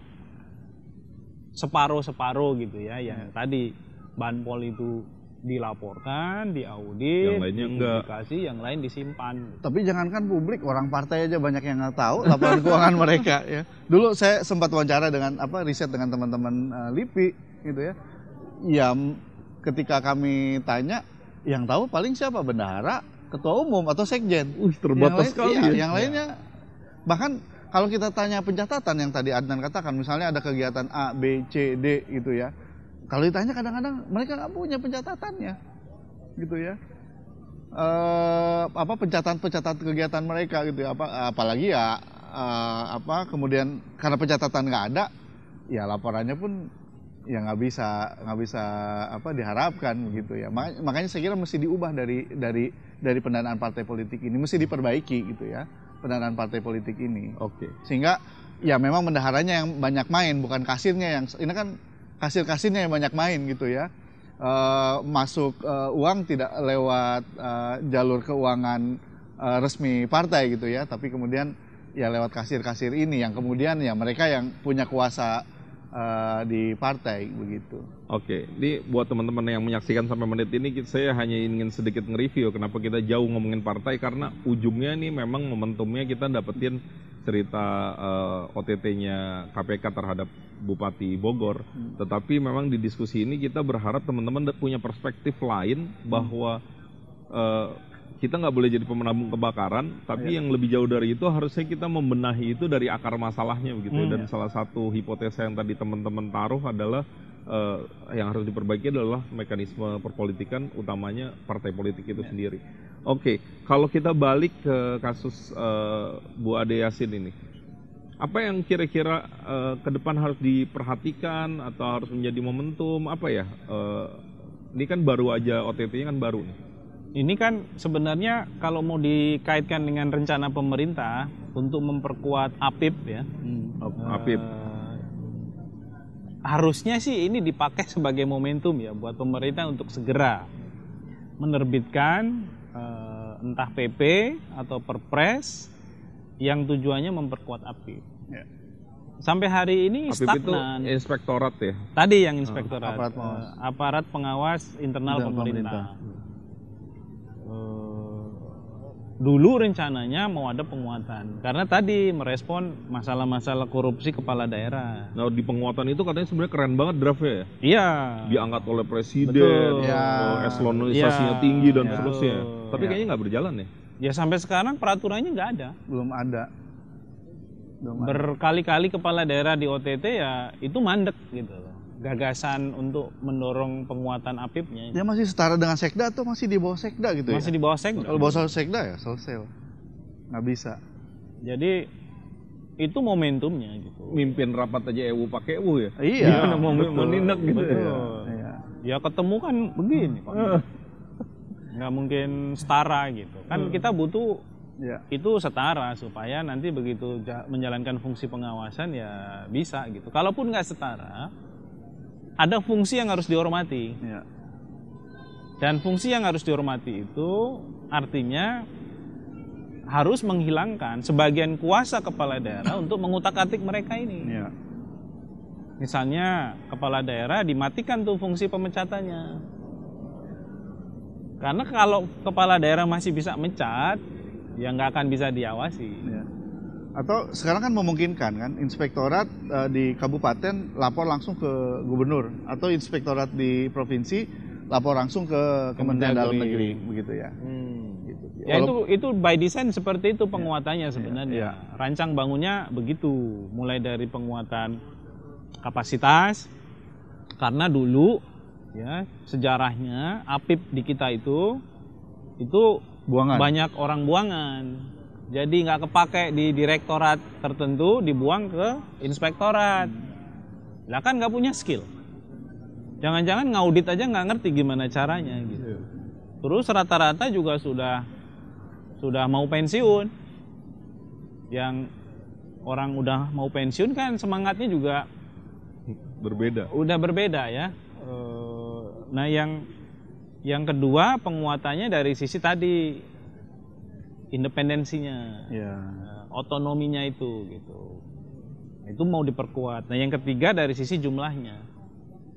[SPEAKER 1] separuh-separuh gitu ya, yang tadi Banpol itu dilaporkan, diaudit,
[SPEAKER 2] yang lainnya
[SPEAKER 1] dipublikasi, yang lain disimpan.
[SPEAKER 3] Tapi jangankan publik, orang partai aja banyak yang nggak tahu laporan keuangan mereka ya. Dulu saya sempat wawancara dengan riset dengan teman-teman LIPI gitu ya. Ya ketika kami tanya, yang tahu paling siapa? Bendahara, ketua umum atau sekjen.
[SPEAKER 2] Terbatas sekali.
[SPEAKER 3] Yang lainnya bahkan kalau kita tanya pencatatan yang tadi Adnan katakan, misalnya ada kegiatan A, B, C, D gitu ya. Kalau ditanya kadang-kadang mereka nggak punya pencatatannya, gitu ya. Pencatatan kegiatan mereka gitu ya. Apalagi ya kemudian karena pencatatan nggak ada, ya laporannya pun ya nggak bisa diharapkan gitu ya. Makanya saya kira mesti diubah dari pendanaan partai politik ini, mesti diperbaiki gitu ya. Pendanaan partai politik ini.
[SPEAKER 2] Oke.
[SPEAKER 3] Sehingga ya memang bendaharanya yang banyak main, bukan kasirnya yang ini kan kasirnya yang banyak main gitu ya. Masuk uang tidak lewat jalur keuangan resmi partai gitu ya, tapi kemudian ya lewat kasir-kasir ini yang kemudian ya mereka yang punya kuasa di partai begitu.
[SPEAKER 2] Oke, ini buat teman-teman yang menyaksikan sampai menit ini, saya hanya ingin sedikit nge-review kenapa kita jauh ngomongin partai, karena ujungnya nih memang momentumnya kita dapetin cerita OTT-nya KPK terhadap Bupati Bogor. Tetapi memang di diskusi ini kita berharap teman-teman punya perspektif lain bahwa kita nggak boleh jadi pemenabung kebakaran, tapi yang lebih jauh dari itu harusnya kita membenahi itu dari akar masalahnya begitu. Dan salah satu hipotesa yang tadi teman-teman taruh adalah yang harus diperbaiki adalah mekanisme perpolitikan, utamanya partai politik itu sendiri. Oke, kalau kita balik ke kasus Bu Ade Yasin ini, apa yang kira-kira ke depan harus diperhatikan atau harus menjadi momentum apa ya? Ini kan baru aja OTT-nya kan baru nih.
[SPEAKER 1] Ini kan sebenarnya kalau mau dikaitkan dengan rencana pemerintah untuk memperkuat APIP ya.
[SPEAKER 2] APIP.
[SPEAKER 1] Harusnya sih ini dipakai sebagai momentum ya buat pemerintah untuk segera menerbitkan entah PP atau Perpres yang tujuannya memperkuat APIP.
[SPEAKER 3] Ya.
[SPEAKER 1] Sampai hari ini
[SPEAKER 2] APIP
[SPEAKER 1] stagnan.
[SPEAKER 2] itu inspektorat ya?
[SPEAKER 1] Tadi yang inspektorat,
[SPEAKER 3] aparat
[SPEAKER 1] pengawas internal pemerintah. Dulu rencananya mau ada penguatan, karena tadi merespon masalah-masalah korupsi kepala daerah.
[SPEAKER 2] Nah di penguatan itu katanya sebenarnya keren banget draftnya ya?
[SPEAKER 1] Iya.
[SPEAKER 2] Diangkat oleh presiden,
[SPEAKER 1] Betul.
[SPEAKER 2] eselonisasinya
[SPEAKER 1] Ya.
[SPEAKER 2] tinggi dan
[SPEAKER 1] Ya.
[SPEAKER 2] seterusnya. Tapi
[SPEAKER 3] Ya.
[SPEAKER 2] kayaknya nggak berjalan ya?
[SPEAKER 1] Ya sampai sekarang peraturannya nggak ada.
[SPEAKER 3] Belum ada.
[SPEAKER 1] Berkali-kali kepala daerah di OTT ya itu mandek gitu loh. Gagasan untuk mendorong penguatan APIP-nya.
[SPEAKER 3] Dia masih setara dengan Sekda atau masih di bawah Sekda gitu
[SPEAKER 1] Masih
[SPEAKER 3] ya?
[SPEAKER 1] di bawah Sekda.
[SPEAKER 3] Kalau bawah Sekda ya selesai. Nggak bisa.
[SPEAKER 1] Jadi itu momentumnya gitu.
[SPEAKER 2] Mimpin rapat aja EWU pakai EWU ya?
[SPEAKER 3] Iya.
[SPEAKER 2] Gimana mau menindak gitu ya?
[SPEAKER 1] Betul.
[SPEAKER 3] Iya.
[SPEAKER 1] Ya ketemu kan begini Pak. Nggak mungkin setara gitu. Kan kita butuh
[SPEAKER 3] Ya.
[SPEAKER 1] itu setara supaya nanti begitu menjalankan fungsi pengawasan ya bisa gitu. Kalaupun nggak setara, ada fungsi yang harus dihormati.
[SPEAKER 3] Ya.
[SPEAKER 1] Dan fungsi yang harus dihormati itu artinya harus menghilangkan sebagian kuasa kepala daerah untuk mengutak-atik mereka ini.
[SPEAKER 3] Ya.
[SPEAKER 1] Misalnya kepala daerah dimatikan tuh fungsi pemecatannya. Karena kalau kepala daerah masih bisa mencat, ya nggak akan bisa diawasi.
[SPEAKER 3] Ya. Atau sekarang kan memungkinkan kan inspektorat di kabupaten lapor langsung ke gubernur atau inspektorat di provinsi lapor langsung ke Kementerian Dalam Negeri begitu ya.
[SPEAKER 1] Gitu. Ya itu by design seperti itu penguatannya
[SPEAKER 3] Ya.
[SPEAKER 1] sebenarnya. Rancang bangunnya begitu, mulai dari penguatan kapasitas karena dulu ya sejarahnya APIP di kita itu
[SPEAKER 3] Buangan.
[SPEAKER 1] banyak orang buangan. Jadi nggak kepake di direktorat tertentu, dibuang ke inspektorat. Lah kan nggak punya skill. Jangan-jangan ngaudit aja nggak ngerti gimana caranya gitu. Terus rata-rata juga sudah mau pensiun. Yang orang udah mau pensiun kan semangatnya juga
[SPEAKER 2] Berbeda.
[SPEAKER 1] udah berbeda ya. Nah yang kedua penguatannya dari sisi tadi independensinya,
[SPEAKER 3] Ya.
[SPEAKER 1] otonominya itu gitu. Itu mau diperkuat. Nah yang ketiga dari sisi jumlahnya,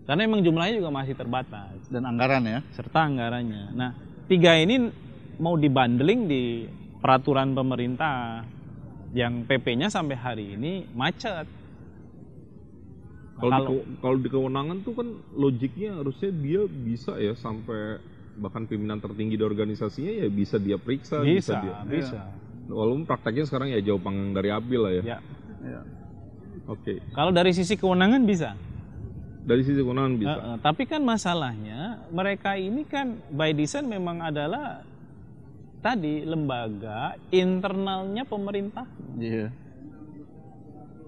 [SPEAKER 1] karena emang jumlahnya juga masih terbatas
[SPEAKER 3] Dan anggaran ya.
[SPEAKER 1] serta anggarannya. Nah 3 ini mau dibundling di peraturan pemerintah yang PP-nya sampai hari ini macet.
[SPEAKER 2] Kalau di kewenangan tuh kan logiknya harusnya dia bisa ya sampai bahkan pimpinan tertinggi di organisasinya ya bisa dia periksa,
[SPEAKER 1] bisa.
[SPEAKER 2] Walaupun prakteknya sekarang ya jauh panggang dari api lah ya.
[SPEAKER 3] Ya.
[SPEAKER 2] Oke.
[SPEAKER 1] Kalau dari sisi kewenangan bisa.
[SPEAKER 2] Dari sisi kewenangan bisa.
[SPEAKER 1] Tapi kan masalahnya mereka ini kan by design memang adalah tadi lembaga internalnya pemerintah.
[SPEAKER 3] Iya.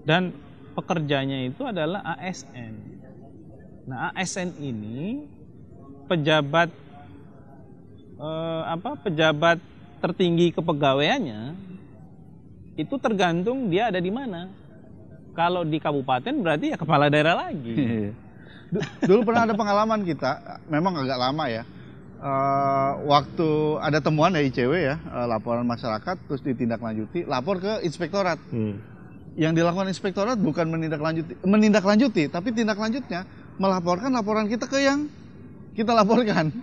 [SPEAKER 1] Dan pekerjanya itu adalah ASN. Nah, ASN ini pejabat pejabat tertinggi kepegawaiannya itu tergantung dia ada di mana. Kalau di kabupaten berarti ya kepala daerah lagi.
[SPEAKER 3] Dulu pernah ada pengalaman kita, memang agak lama ya. Waktu ada temuan dari ICW ya, laporan masyarakat terus ditindaklanjuti, lapor ke inspektorat. Yang dilakukan inspektorat bukan menindaklanjuti, tapi tindak lanjutnya melaporkan laporan kita ke yang kita laporkan.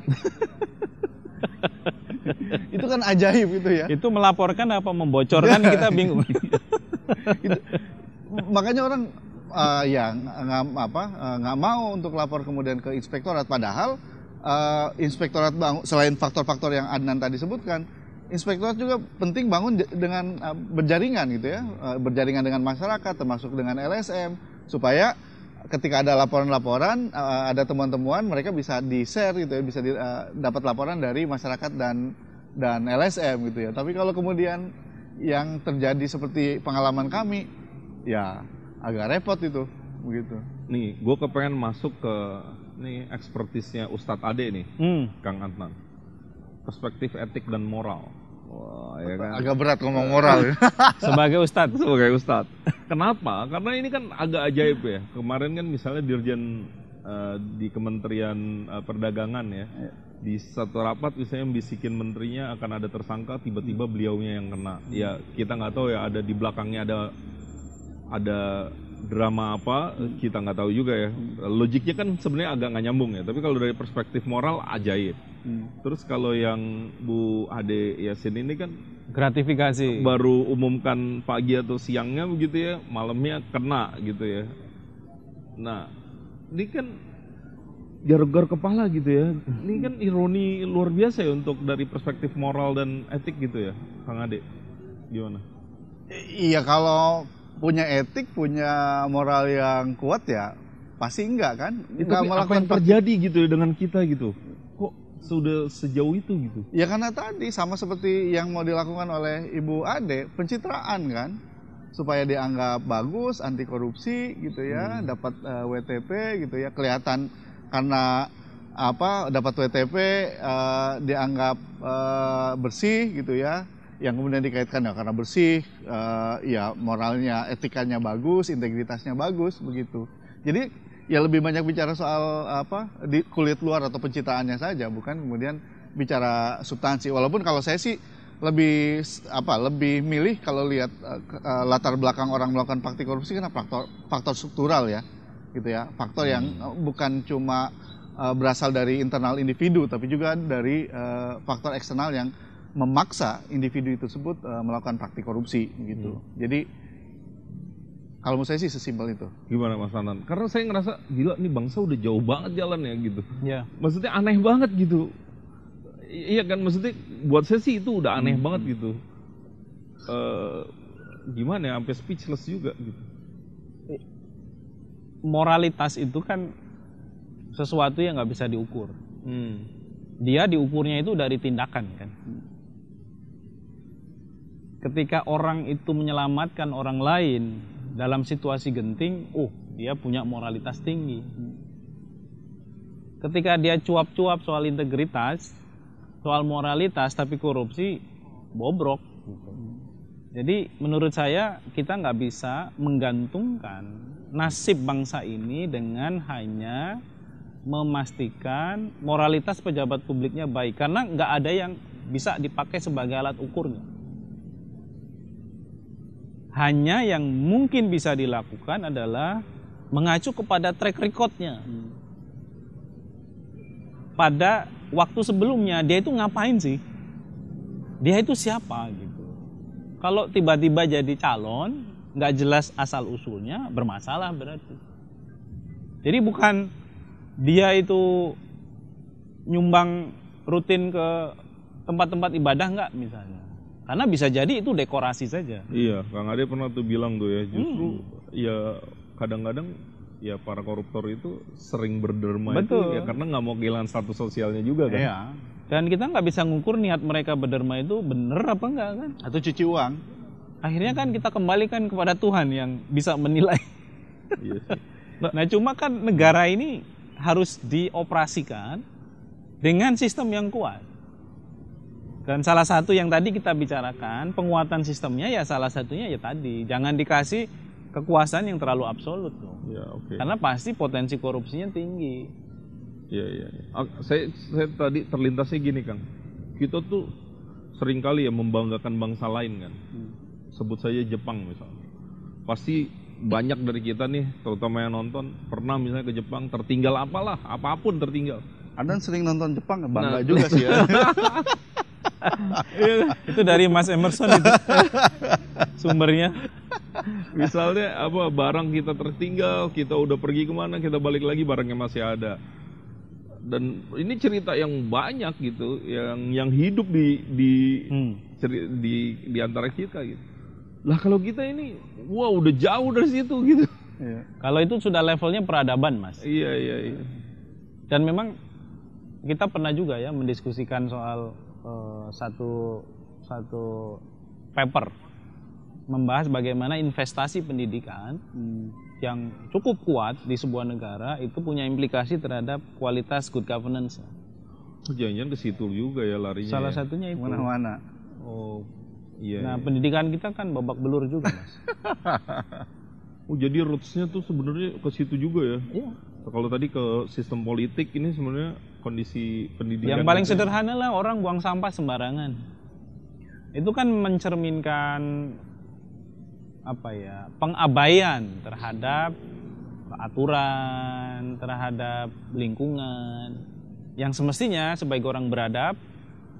[SPEAKER 3] Itu kan ajaib gitu ya.
[SPEAKER 1] Itu melaporkan apa membocorkan kita bingung.
[SPEAKER 3] Makanya orang nggak mau untuk lapor kemudian ke inspektorat, padahal inspektorat selain faktor-faktor yang Adnan tadi sebutkan, inspektorat juga penting bangun dengan berjaringan gitu ya, berjaringan dengan masyarakat termasuk dengan LSM supaya ketika ada laporan-laporan, ada temuan-temuan, mereka bisa di-share gitu ya, bisa dapat laporan dari masyarakat dan LSM gitu ya. Tapi kalau kemudian yang terjadi seperti pengalaman kami, ya agak repot itu, begitu.
[SPEAKER 2] Nih, gue kepengen masuk ke nih ekspertisnya Ustadz Ade nih, Kang Adnan. perspektif etik dan moral. Wah, ya kan?
[SPEAKER 3] Agak berat ngomong moral.
[SPEAKER 1] Sebagai ustadz.
[SPEAKER 2] Sebagai ustadz. Kenapa? Karena ini kan agak ajaib ya. Kemarin kan misalnya Dirjen di Kementerian Perdagangan ya, di satu rapat misalnya bisikin menterinya akan ada tersangka, tiba-tiba beliaunya yang kena. Ya kita nggak tahu ya, ada di belakangnya ada drama apa, kita nggak tahu juga ya. Logiknya kan sebenarnya agak nggak nyambung ya, tapi kalau dari perspektif moral ajaib. Terus kalau yang Bu Ade Yasin ini kan
[SPEAKER 1] Gratifikasi.
[SPEAKER 2] baru umumkan pagi atau siangnya begitu ya, malamnya kena gitu ya. Nah, ini kan garuk-garuk kepala gitu ya. Ini kan ironi luar biasa ya untuk dari perspektif moral dan etik gitu ya, Kang Ade. Gimana?
[SPEAKER 3] Iya, kalau punya etik, punya moral yang kuat ya pasti enggak kan?
[SPEAKER 2] Tapi apa yang terjadi gitu ya dengan kita gitu? Kok sudah sejauh itu gitu?
[SPEAKER 3] Ya karena tadi sama seperti yang mau dilakukan oleh Ibu Ade, pencitraan kan, supaya dianggap bagus, anti korupsi gitu ya, dapat WTP gitu ya, kelihatan karena apa dapat WTP dianggap bersih gitu ya, yang kemudian dikaitkan ya karena bersih, ya moralnya, etikanya bagus, integritasnya bagus begitu. Jadi ya lebih banyak bicara soal apa di kulit luar atau pencitraannya saja, bukan kemudian bicara substansi. Walaupun kalau saya sih lebih milih kalau lihat latar belakang orang melakukan praktik korupsi karena faktor struktural ya, gitu ya, faktor yang bukan cuma berasal dari internal individu, tapi juga dari faktor eksternal yang memaksa individu tersebut melakukan praktik korupsi gitu. Jadi kalau menurut saya sih sesimpel itu.
[SPEAKER 2] Gimana Mas Anan? Karena saya ngerasa gila nih bangsa udah jauh banget jalannya gitu.
[SPEAKER 1] Ya.
[SPEAKER 2] Maksudnya aneh banget gitu. Iya kan, maksudnya buat saya sih itu udah aneh banget gitu. Gimana ya, sampai speechless juga gitu.
[SPEAKER 1] Moralitas itu kan sesuatu yang nggak bisa diukur. Dia diukurnya itu dari tindakan kan. Ketika orang itu menyelamatkan orang lain dalam situasi genting, dia punya moralitas tinggi. Ketika dia cuap-cuap soal integritas, soal moralitas tapi korupsi, bobrok. Jadi menurut saya kita nggak bisa menggantungkan nasib bangsa ini dengan hanya memastikan moralitas pejabat publiknya baik, karena nggak ada yang bisa dipakai sebagai alat ukurnya. Hanya yang mungkin bisa dilakukan adalah mengacu kepada track record-nya. Pada waktu sebelumnya dia itu ngapain sih? Dia itu siapa gitu. Kalau tiba-tiba jadi calon, nggak jelas asal usulnya, bermasalah berarti. Jadi bukan dia itu nyumbang rutin ke tempat-tempat ibadah nggak misalnya. Karena bisa jadi itu dekorasi saja.
[SPEAKER 2] Iya, Kang Ade pernah tuh bilang tuh ya, justru ya kadang-kadang ya para koruptor itu sering berderma.
[SPEAKER 1] Betul.
[SPEAKER 2] Itu ya karena nggak mau kehilangan status sosialnya juga kan.
[SPEAKER 3] Iya.
[SPEAKER 1] Dan kita nggak bisa ngukur niat mereka berderma itu bener apa enggak kan.
[SPEAKER 3] Atau cuci uang.
[SPEAKER 1] Akhirnya kan kita kembalikan kepada Tuhan yang bisa menilai.
[SPEAKER 2] Iya sih.
[SPEAKER 1] Nah cuma kan negara ini harus dioperasikan dengan sistem yang kuat. Dan salah satu yang tadi kita bicarakan, penguatan sistemnya ya salah satunya ya tadi. Jangan dikasih kekuasaan yang terlalu absolut loh.
[SPEAKER 2] Ya, okay.
[SPEAKER 1] Karena pasti potensi korupsinya tinggi.
[SPEAKER 2] Iya. Saya tadi terlintasnya gini Kang. Kita tuh seringkali ya membanggakan bangsa lain kan. Sebut saja Jepang misalnya. Pasti banyak dari kita nih, terutama yang nonton, pernah misalnya ke Jepang, tertinggal apalah, apapun tertinggal.
[SPEAKER 3] Anda sering nonton Jepang, bangga juga sih ya.
[SPEAKER 1] Itu dari Mas Emerson itu sumbernya.
[SPEAKER 2] Misalnya apa, barang kita tertinggal, kita udah pergi kemana, kita balik lagi barangnya masih ada. Dan ini cerita yang banyak gitu, yang hidup di antara kita gitu. Lah kalau kita ini, udah jauh dari situ gitu.
[SPEAKER 3] Iya.
[SPEAKER 1] Kalau itu sudah levelnya peradaban Mas.
[SPEAKER 2] Iya.
[SPEAKER 1] Dan memang kita pernah juga ya mendiskusikan soal satu paper membahas bagaimana investasi pendidikan yang cukup kuat di sebuah negara itu punya implikasi terhadap kualitas good governance.
[SPEAKER 2] Jangan-jangan ke situ juga ya larinya.
[SPEAKER 1] Salah
[SPEAKER 2] ya.
[SPEAKER 1] satunya itu.
[SPEAKER 3] Mana-mana.
[SPEAKER 2] Oh, iya.
[SPEAKER 1] Nah,
[SPEAKER 2] iya.
[SPEAKER 1] pendidikan kita kan babak belur juga, Mas.
[SPEAKER 2] Oh, jadi roots-nya tuh sebenarnya ke situ juga ya.
[SPEAKER 1] Iya.
[SPEAKER 2] Kalau tadi ke sistem politik, ini sebenarnya kondisi pendidikan.
[SPEAKER 1] Yang paling
[SPEAKER 2] kita-
[SPEAKER 1] sederhana lah orang buang sampah sembarangan. Itu kan mencerminkan apa ya, pengabaian terhadap aturan, terhadap lingkungan. Yang semestinya sebagai orang beradab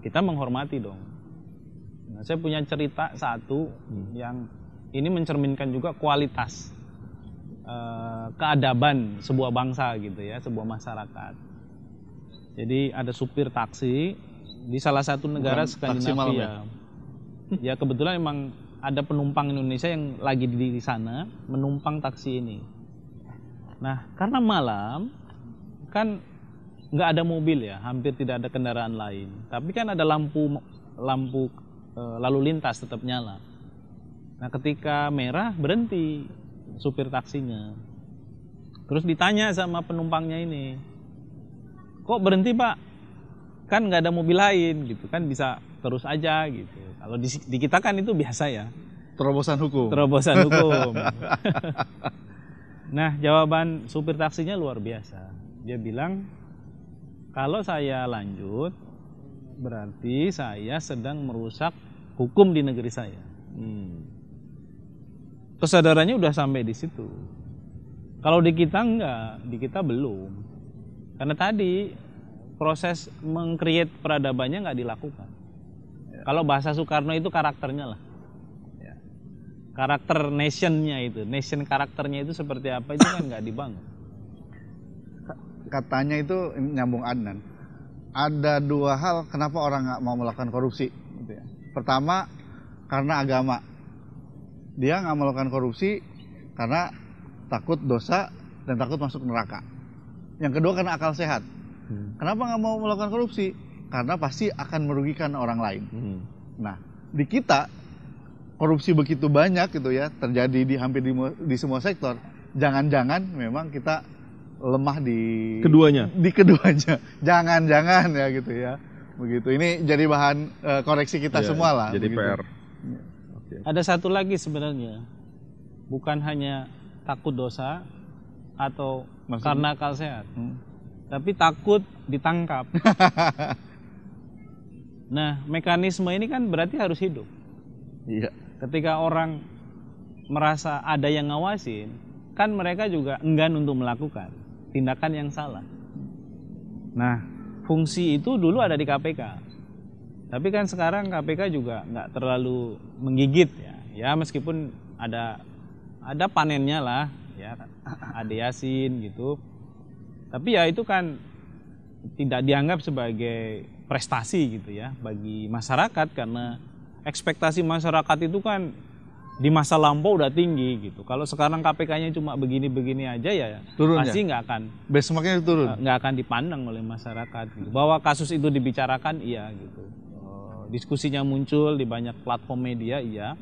[SPEAKER 1] kita menghormati dong. Nah, saya punya cerita satu yang ini mencerminkan juga kualitas keadaban sebuah bangsa gitu ya, sebuah masyarakat. Jadi ada supir taksi di salah satu negara
[SPEAKER 3] Bukan taksi malam
[SPEAKER 1] Skandinavia. Ya kebetulan emang ada penumpang Indonesia yang lagi di sana menumpang taksi ini. Nah karena malam kan nggak ada mobil ya, hampir tidak ada kendaraan lain. Tapi kan ada lampu lalu lintas tetap nyala. Nah ketika merah berhenti supir taksinya. Terus ditanya sama penumpangnya ini, kok berhenti pak? Kan nggak ada mobil lain gitu kan, bisa terus aja gitu. Kalau di kita kan itu biasa ya.
[SPEAKER 3] Terobosan hukum.
[SPEAKER 1] Terobosan hukum. Nah jawaban supir taksinya luar biasa. Dia bilang, kalau saya lanjut berarti saya sedang merusak hukum di negeri saya. Kesadarannya udah sampai di situ. Kalau di kita enggak, di kita belum. Karena tadi proses meng-create peradabannya nggak dilakukan. Kalau bahasa Soekarno itu karakternya lah. Karakter nationnya itu, nation karakternya itu seperti apa itu kan nggak dibangun.
[SPEAKER 3] Katanya itu nyambung Adnan. Ada dua hal kenapa orang nggak mau melakukan korupsi. Gitu ya. Pertama karena agama. Dia nggak melakukan korupsi karena takut dosa dan takut masuk neraka. Yang kedua karena akal sehat. Kenapa nggak mau melakukan korupsi? Karena pasti akan merugikan orang lain. Nah, di kita korupsi begitu banyak gitu ya, terjadi di hampir di semua sektor. Jangan-jangan memang kita lemah di
[SPEAKER 2] Keduanya.
[SPEAKER 3] Di keduanya. Jangan-jangan ya gitu ya. Begitu. Ini jadi bahan koreksi kita
[SPEAKER 2] Iya,
[SPEAKER 3] semua lah.
[SPEAKER 2] Jadi
[SPEAKER 3] begitu.
[SPEAKER 2] PR.
[SPEAKER 1] Ada satu lagi sebenarnya, bukan hanya takut dosa atau
[SPEAKER 3] Maksudnya?
[SPEAKER 1] karena akal sehat, tapi takut ditangkap. Nah, mekanisme ini kan berarti harus hidup.
[SPEAKER 3] Iya.
[SPEAKER 1] Ketika orang merasa ada yang ngawasin, kan mereka juga enggan untuk melakukan tindakan yang salah. Nah, fungsi itu dulu ada di KPK. Tapi kan sekarang KPK juga nggak terlalu menggigit ya. Ya meskipun ada panennya lah, ya Ade Yasin gitu. Tapi ya itu kan tidak dianggap sebagai prestasi gitu ya bagi masyarakat, karena ekspektasi masyarakat itu kan di masa lampau udah tinggi gitu. Kalau sekarang KPK-nya cuma begini-begini aja ya
[SPEAKER 3] Turun
[SPEAKER 1] pasti
[SPEAKER 3] ya?
[SPEAKER 1] nggak akan
[SPEAKER 3] Benchmarknya turun.
[SPEAKER 1] nggak akan dipandang oleh masyarakat gitu. Bahwa kasus itu dibicarakan iya gitu. Diskusinya muncul di banyak platform media iya.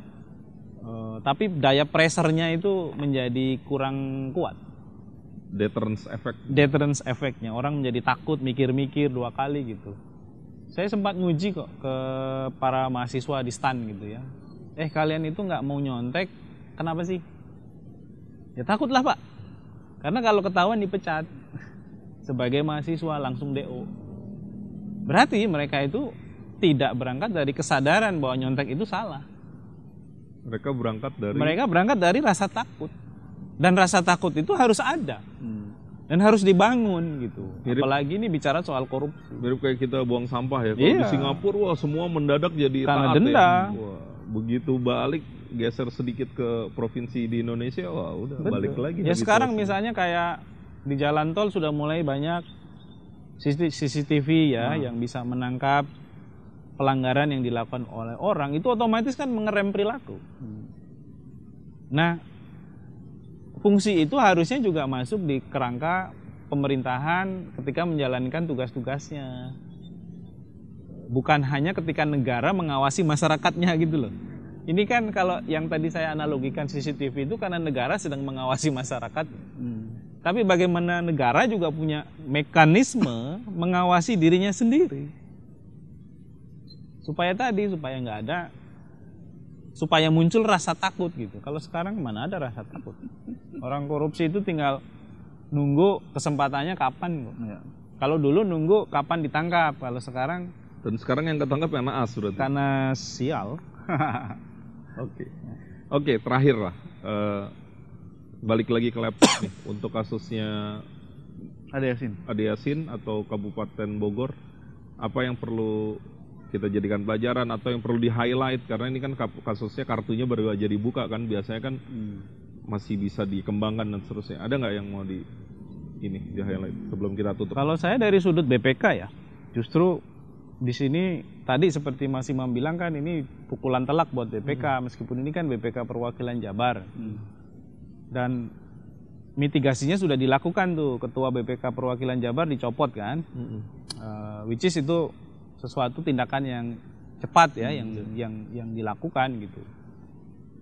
[SPEAKER 1] Tapi daya pressure-nya itu menjadi kurang kuat. Deterrence effect-nya, orang menjadi takut, mikir-mikir dua kali gitu. Saya sempat nguji kok ke para mahasiswa di STAN gitu ya. Kalian itu nggak mau nyontek, kenapa sih? Ya takutlah pak, karena kalau ketahuan dipecat sebagai mahasiswa langsung DO. Berarti mereka itu tidak berangkat dari kesadaran bahwa nyontek itu salah.
[SPEAKER 2] Mereka berangkat dari
[SPEAKER 1] rasa takut. Dan rasa takut itu harus ada. Dan harus dibangun gitu. Apalagi ini bicara soal korupsi.
[SPEAKER 2] Mirip kayak kita buang sampah ya. Kalau di Singapura wah semua mendadak jadi
[SPEAKER 1] karena
[SPEAKER 2] taat
[SPEAKER 1] denda.
[SPEAKER 2] Ya. Wah, begitu balik geser sedikit ke provinsi di Indonesia, wah udah balik lagi.
[SPEAKER 1] Ya sekarang misalnya kayak di jalan tol sudah mulai banyak CCTV ya yang bisa menangkap pelanggaran yang dilakukan oleh orang, itu otomatis kan mengerem perilaku. Nah, fungsi itu harusnya juga masuk di kerangka pemerintahan ketika menjalankan tugas-tugasnya. Bukan hanya ketika negara mengawasi masyarakatnya gitu loh. Ini kan kalau yang tadi saya analogikan CCTV itu karena negara sedang mengawasi masyarakat. Tapi bagaimana negara juga punya mekanisme mengawasi dirinya sendiri. Supaya nggak ada, supaya muncul rasa takut gitu. Kalau sekarang mana ada rasa takut? Orang korupsi itu tinggal nunggu kesempatannya kapan kok.
[SPEAKER 3] Ya.
[SPEAKER 1] Kalau dulu nunggu kapan ditangkap, kalau sekarang
[SPEAKER 2] Dan sekarang yang ketangkap yang naas berarti.
[SPEAKER 1] karena sial.
[SPEAKER 2] Oke, terakhir lah. Balik lagi ke laptop nih untuk kasusnya
[SPEAKER 3] Ade Yasin.
[SPEAKER 2] Ade Yasin atau Kabupaten Bogor. Apa yang perlu kita jadikan pelajaran atau yang perlu di-highlight, karena ini kan kasusnya kartunya baru aja dibuka kan, biasanya kan masih bisa dikembangkan dan seterusnya. Ada nggak yang mau di-highlight sebelum kita tutup?
[SPEAKER 1] Kalau saya dari sudut BPK ya, justru di sini tadi seperti Mas Imam bilang kan ini pukulan telak buat BPK, meskipun ini kan BPK perwakilan Jabar. Dan mitigasinya sudah dilakukan tuh, ketua BPK perwakilan Jabar dicopot kan, which is itu sesuatu tindakan yang cepat ya, yang dilakukan gitu.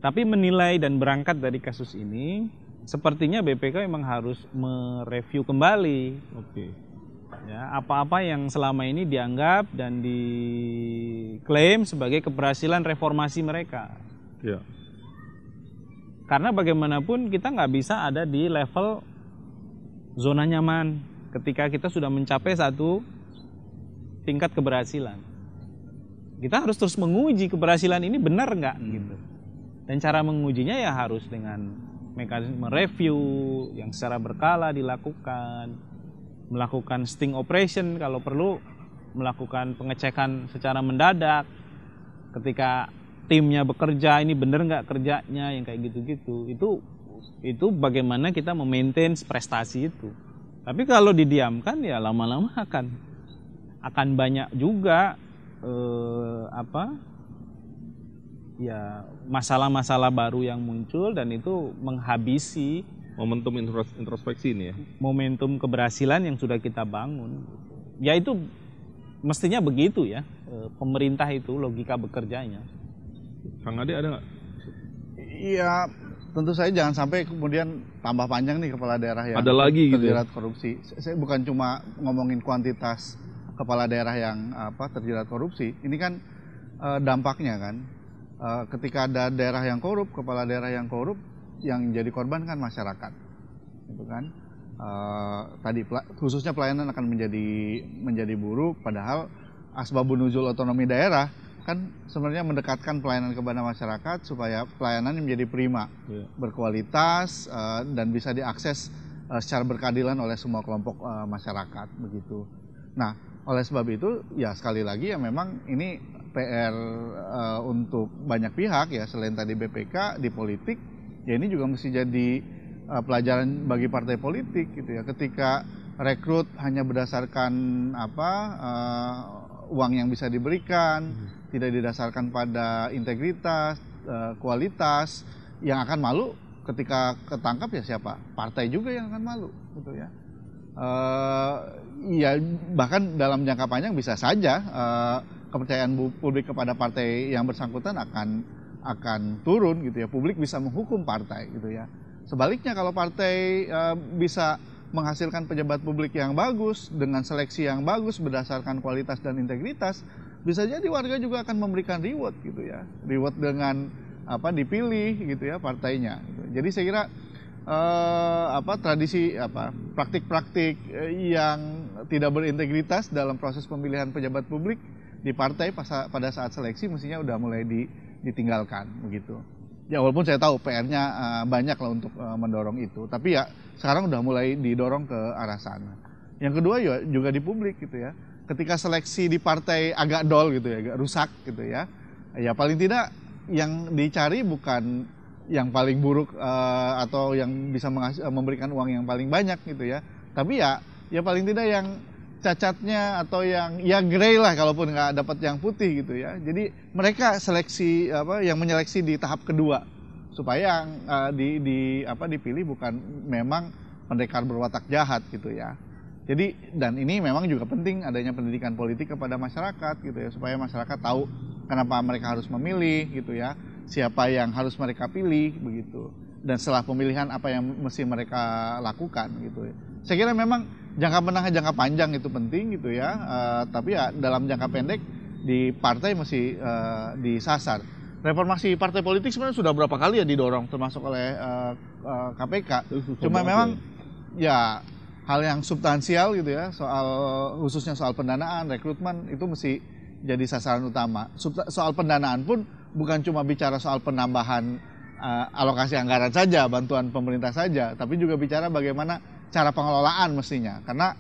[SPEAKER 1] Tapi menilai dan berangkat dari kasus ini, sepertinya BPK memang harus mereview kembali. Ya, apa-apa yang selama ini dianggap dan diklaim sebagai keberhasilan reformasi mereka.
[SPEAKER 2] Ya.
[SPEAKER 1] Karena bagaimanapun kita nggak bisa ada di level zona nyaman ketika kita sudah mencapai satu tingkat keberhasilan. Kita harus terus menguji keberhasilan ini benar nggak gitu. Dan cara mengujinya ya harus dengan mekanisme review yang secara berkala dilakukan, melakukan sting operation kalau perlu, melakukan pengecekan secara mendadak ketika timnya bekerja, ini bener nggak kerjanya, yang kayak gitu-gitu. Itu bagaimana kita memaintain prestasi itu. Tapi kalau didiamkan ya lama-lama akan banyak juga masalah-masalah baru yang muncul, dan itu menghabisi
[SPEAKER 2] Momentum introspeksi ini ya.
[SPEAKER 1] Momentum keberhasilan yang sudah kita bangun. Ya itu mestinya begitu ya, pemerintah itu logika bekerjanya.
[SPEAKER 2] Kang Ade ada nggak?
[SPEAKER 3] Iya, tentu saja jangan sampai kemudian tambah panjang nih kepala daerah yang
[SPEAKER 2] Ada lagi gitu
[SPEAKER 3] terjerat korupsi. Saya bukan cuma ngomongin kuantitas kepala daerah yang terjerat korupsi. Ini kan dampaknya kan, ketika ada daerah yang korup, kepala daerah yang korup, yang jadi korban kan masyarakat, gitu kan. Tadi khususnya pelayanan akan menjadi buruk, padahal asbabun nuzul otonomi daerah kan sebenarnya mendekatkan pelayanan kepada masyarakat supaya pelayanan menjadi prima, berkualitas, dan bisa diakses secara berkeadilan oleh semua kelompok masyarakat begitu. Nah, oleh sebab itu ya sekali lagi ya memang ini PR untuk banyak pihak ya, selain tadi BPK di politik, ya ini juga mesti jadi pelajaran bagi partai politik gitu ya. Ketika rekrut hanya berdasarkan uang yang bisa diberikan, tidak didasarkan pada integritas, kualitas, yang akan malu ketika ketangkap ya siapa? Partai juga yang akan malu, gitu ya. Ya bahkan dalam jangka panjang bisa saja kepercayaan publik kepada partai yang bersangkutan akan turun, gitu ya. Publik bisa menghukum partai, gitu ya. Sebaliknya kalau partai bisa menghasilkan pejabat publik yang bagus dengan seleksi yang bagus berdasarkan kualitas dan integritas, bisa jadi warga juga akan memberikan reward, gitu ya, reward dengan dipilih, gitu ya, partainya. Jadi saya kira tradisi praktik-praktik yang tidak berintegritas dalam proses pemilihan pejabat publik di partai pada saat seleksi mestinya udah mulai ditinggalkan, begitu. Ya walaupun saya tahu PR-nya banyak lah untuk mendorong itu, tapi ya sekarang udah mulai didorong ke arah sana. Yang kedua ya juga di publik, gitu ya. Ketika seleksi di partai agak dol, gitu ya, agak rusak, gitu ya. Ya paling tidak yang dicari bukan yang paling buruk atau yang bisa memberikan uang yang paling banyak, gitu ya. Tapi ya paling tidak yang cacatnya atau yang grey lah, kalaupun nggak dapat yang putih, gitu ya. Jadi mereka seleksi yang menyeleksi di tahap kedua supaya yang dipilih bukan memang pendekar berwatak jahat, gitu ya. Jadi dan ini memang juga penting adanya pendidikan politik kepada masyarakat, gitu ya, supaya masyarakat tahu kenapa mereka harus memilih, gitu ya, siapa yang harus mereka pilih, begitu. dan setelah pemilihan apa yang mesti mereka lakukan gitu ya. Saya kira memang jangka menengah jangka panjang itu penting gitu ya, tapi ya dalam jangka pendek di partai mesti disasar. Reformasi partai politik sebenarnya sudah berapa kali ya didorong termasuk oleh KPK. Cuma memang ya hal yang substansial gitu ya, khususnya soal pendanaan, rekrutmen itu mesti jadi sasaran utama. Soal pendanaan pun bukan cuma bicara soal penambahan alokasi anggaran saja, bantuan pemerintah saja, tapi juga bicara bagaimana cara pengelolaan mestinya. Karena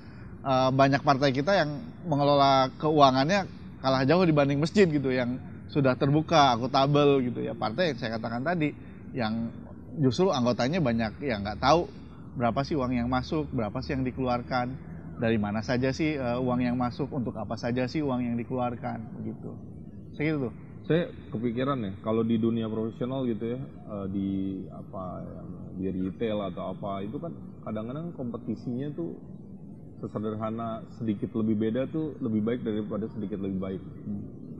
[SPEAKER 3] banyak partai kita yang mengelola keuangannya kalah jauh dibanding masjid gitu, yang sudah terbuka, akuntabel gitu ya. Partai yang saya katakan tadi, yang justru anggotanya banyak yang nggak tahu berapa sih uang yang masuk, berapa sih yang dikeluarkan, dari mana saja sih uang yang masuk, untuk apa saja sih uang yang dikeluarkan, begitu. Segitu tuh.
[SPEAKER 2] Saya kepikiran ya, kalau di dunia profesional gitu ya, di retail atau apa, itu kan kadang-kadang kompetisinya tuh sesederhana sedikit lebih beda tuh lebih baik daripada sedikit lebih baik.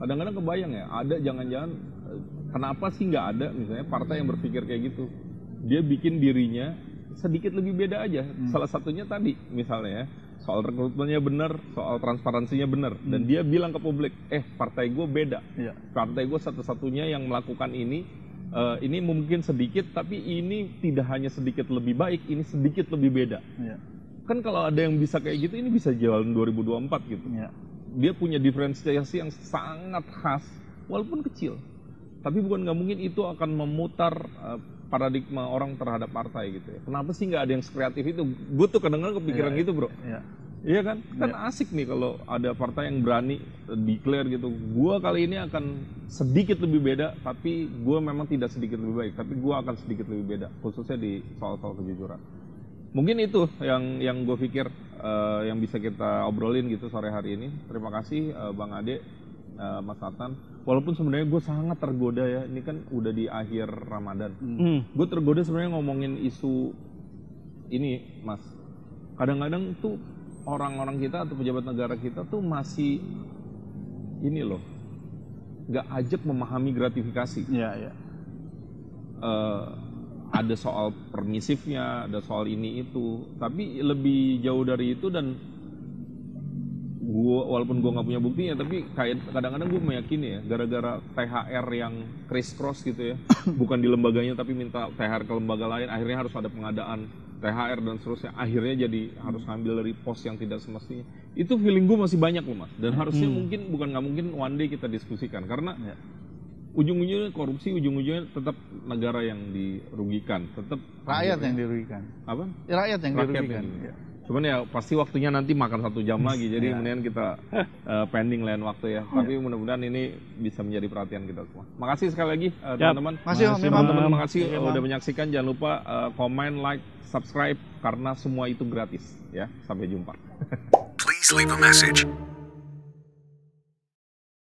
[SPEAKER 2] Kadang-kadang kebayang ya, ada jangan-jangan kenapa sih nggak ada misalnya partai yang berpikir kayak gitu. Dia bikin dirinya sedikit lebih beda aja. Salah satunya tadi misalnya ya, soal rekrutmennya benar, soal transparansinya benar, dan dia bilang ke publik, partai gue beda, partai gue satu-satunya yang melakukan ini mungkin sedikit, tapi ini tidak hanya sedikit lebih baik, ini sedikit lebih beda. Kan kalau ada yang bisa kayak gitu, ini bisa jalan 2024 gitu. Dia punya diferensiasi yang sangat khas, walaupun kecil, tapi bukan nggak mungkin itu akan memutar paradigma orang terhadap partai gitu ya. Kenapa sih nggak ada yang sekreatif itu? Gue tuh kadang-kadang kepikiran gitu bro. Iya kan? Kan asik nih kalau ada partai yang berani declare gitu. Gue kali ini akan sedikit lebih beda, tapi gue memang tidak sedikit lebih baik, tapi gue akan sedikit lebih beda, khususnya di soal-soal kejujuran. Mungkin itu yang gue pikir yang bisa kita obrolin gitu sore hari ini. Terima kasih Bang Ade, Mas Nathan. Walaupun sebenarnya gue sangat tergoda ya, ini kan udah di akhir Ramadan. Gue tergoda sebenarnya ngomongin isu ini, Mas. Kadang-kadang tuh orang-orang kita atau pejabat negara kita tuh masih ini loh, nggak ajak memahami gratifikasi. Ada soal permisifnya, ada soal ini itu, tapi lebih jauh dari itu. Dan gue walaupun gue nggak punya buktinya, tapi kadang-kadang gue meyakini ya, gara-gara THR yang criss cross gitu ya, bukan di lembaganya tapi minta THR ke lembaga lain, akhirnya harus ada pengadaan THR dan seterusnya, akhirnya jadi harus ngambil dari pos yang tidak semestinya. Itu feeling gue masih banyak loh Mas, dan harusnya bukan nggak mungkin one day kita diskusikan, karena ujung-ujungnya korupsi, ujung-ujungnya tetap negara yang dirugikan, tetap
[SPEAKER 3] rakyat yang dirugikan.
[SPEAKER 2] Apa?
[SPEAKER 3] Ya, rakyat yang dirugikan.
[SPEAKER 2] Cuman ya pasti waktunya nanti makan 1 jam lagi, jadi mendingan kita pending lain waktu ya. Tapi mudah-mudahan ini bisa menjadi perhatian kita semua. Makasih sekali lagi teman-teman.
[SPEAKER 3] Makasih
[SPEAKER 2] teman-teman, makasih udah menyaksikan. Jangan lupa komen, like, subscribe, karena semua itu gratis ya. Sampai jumpa.
[SPEAKER 4] Please leave a message.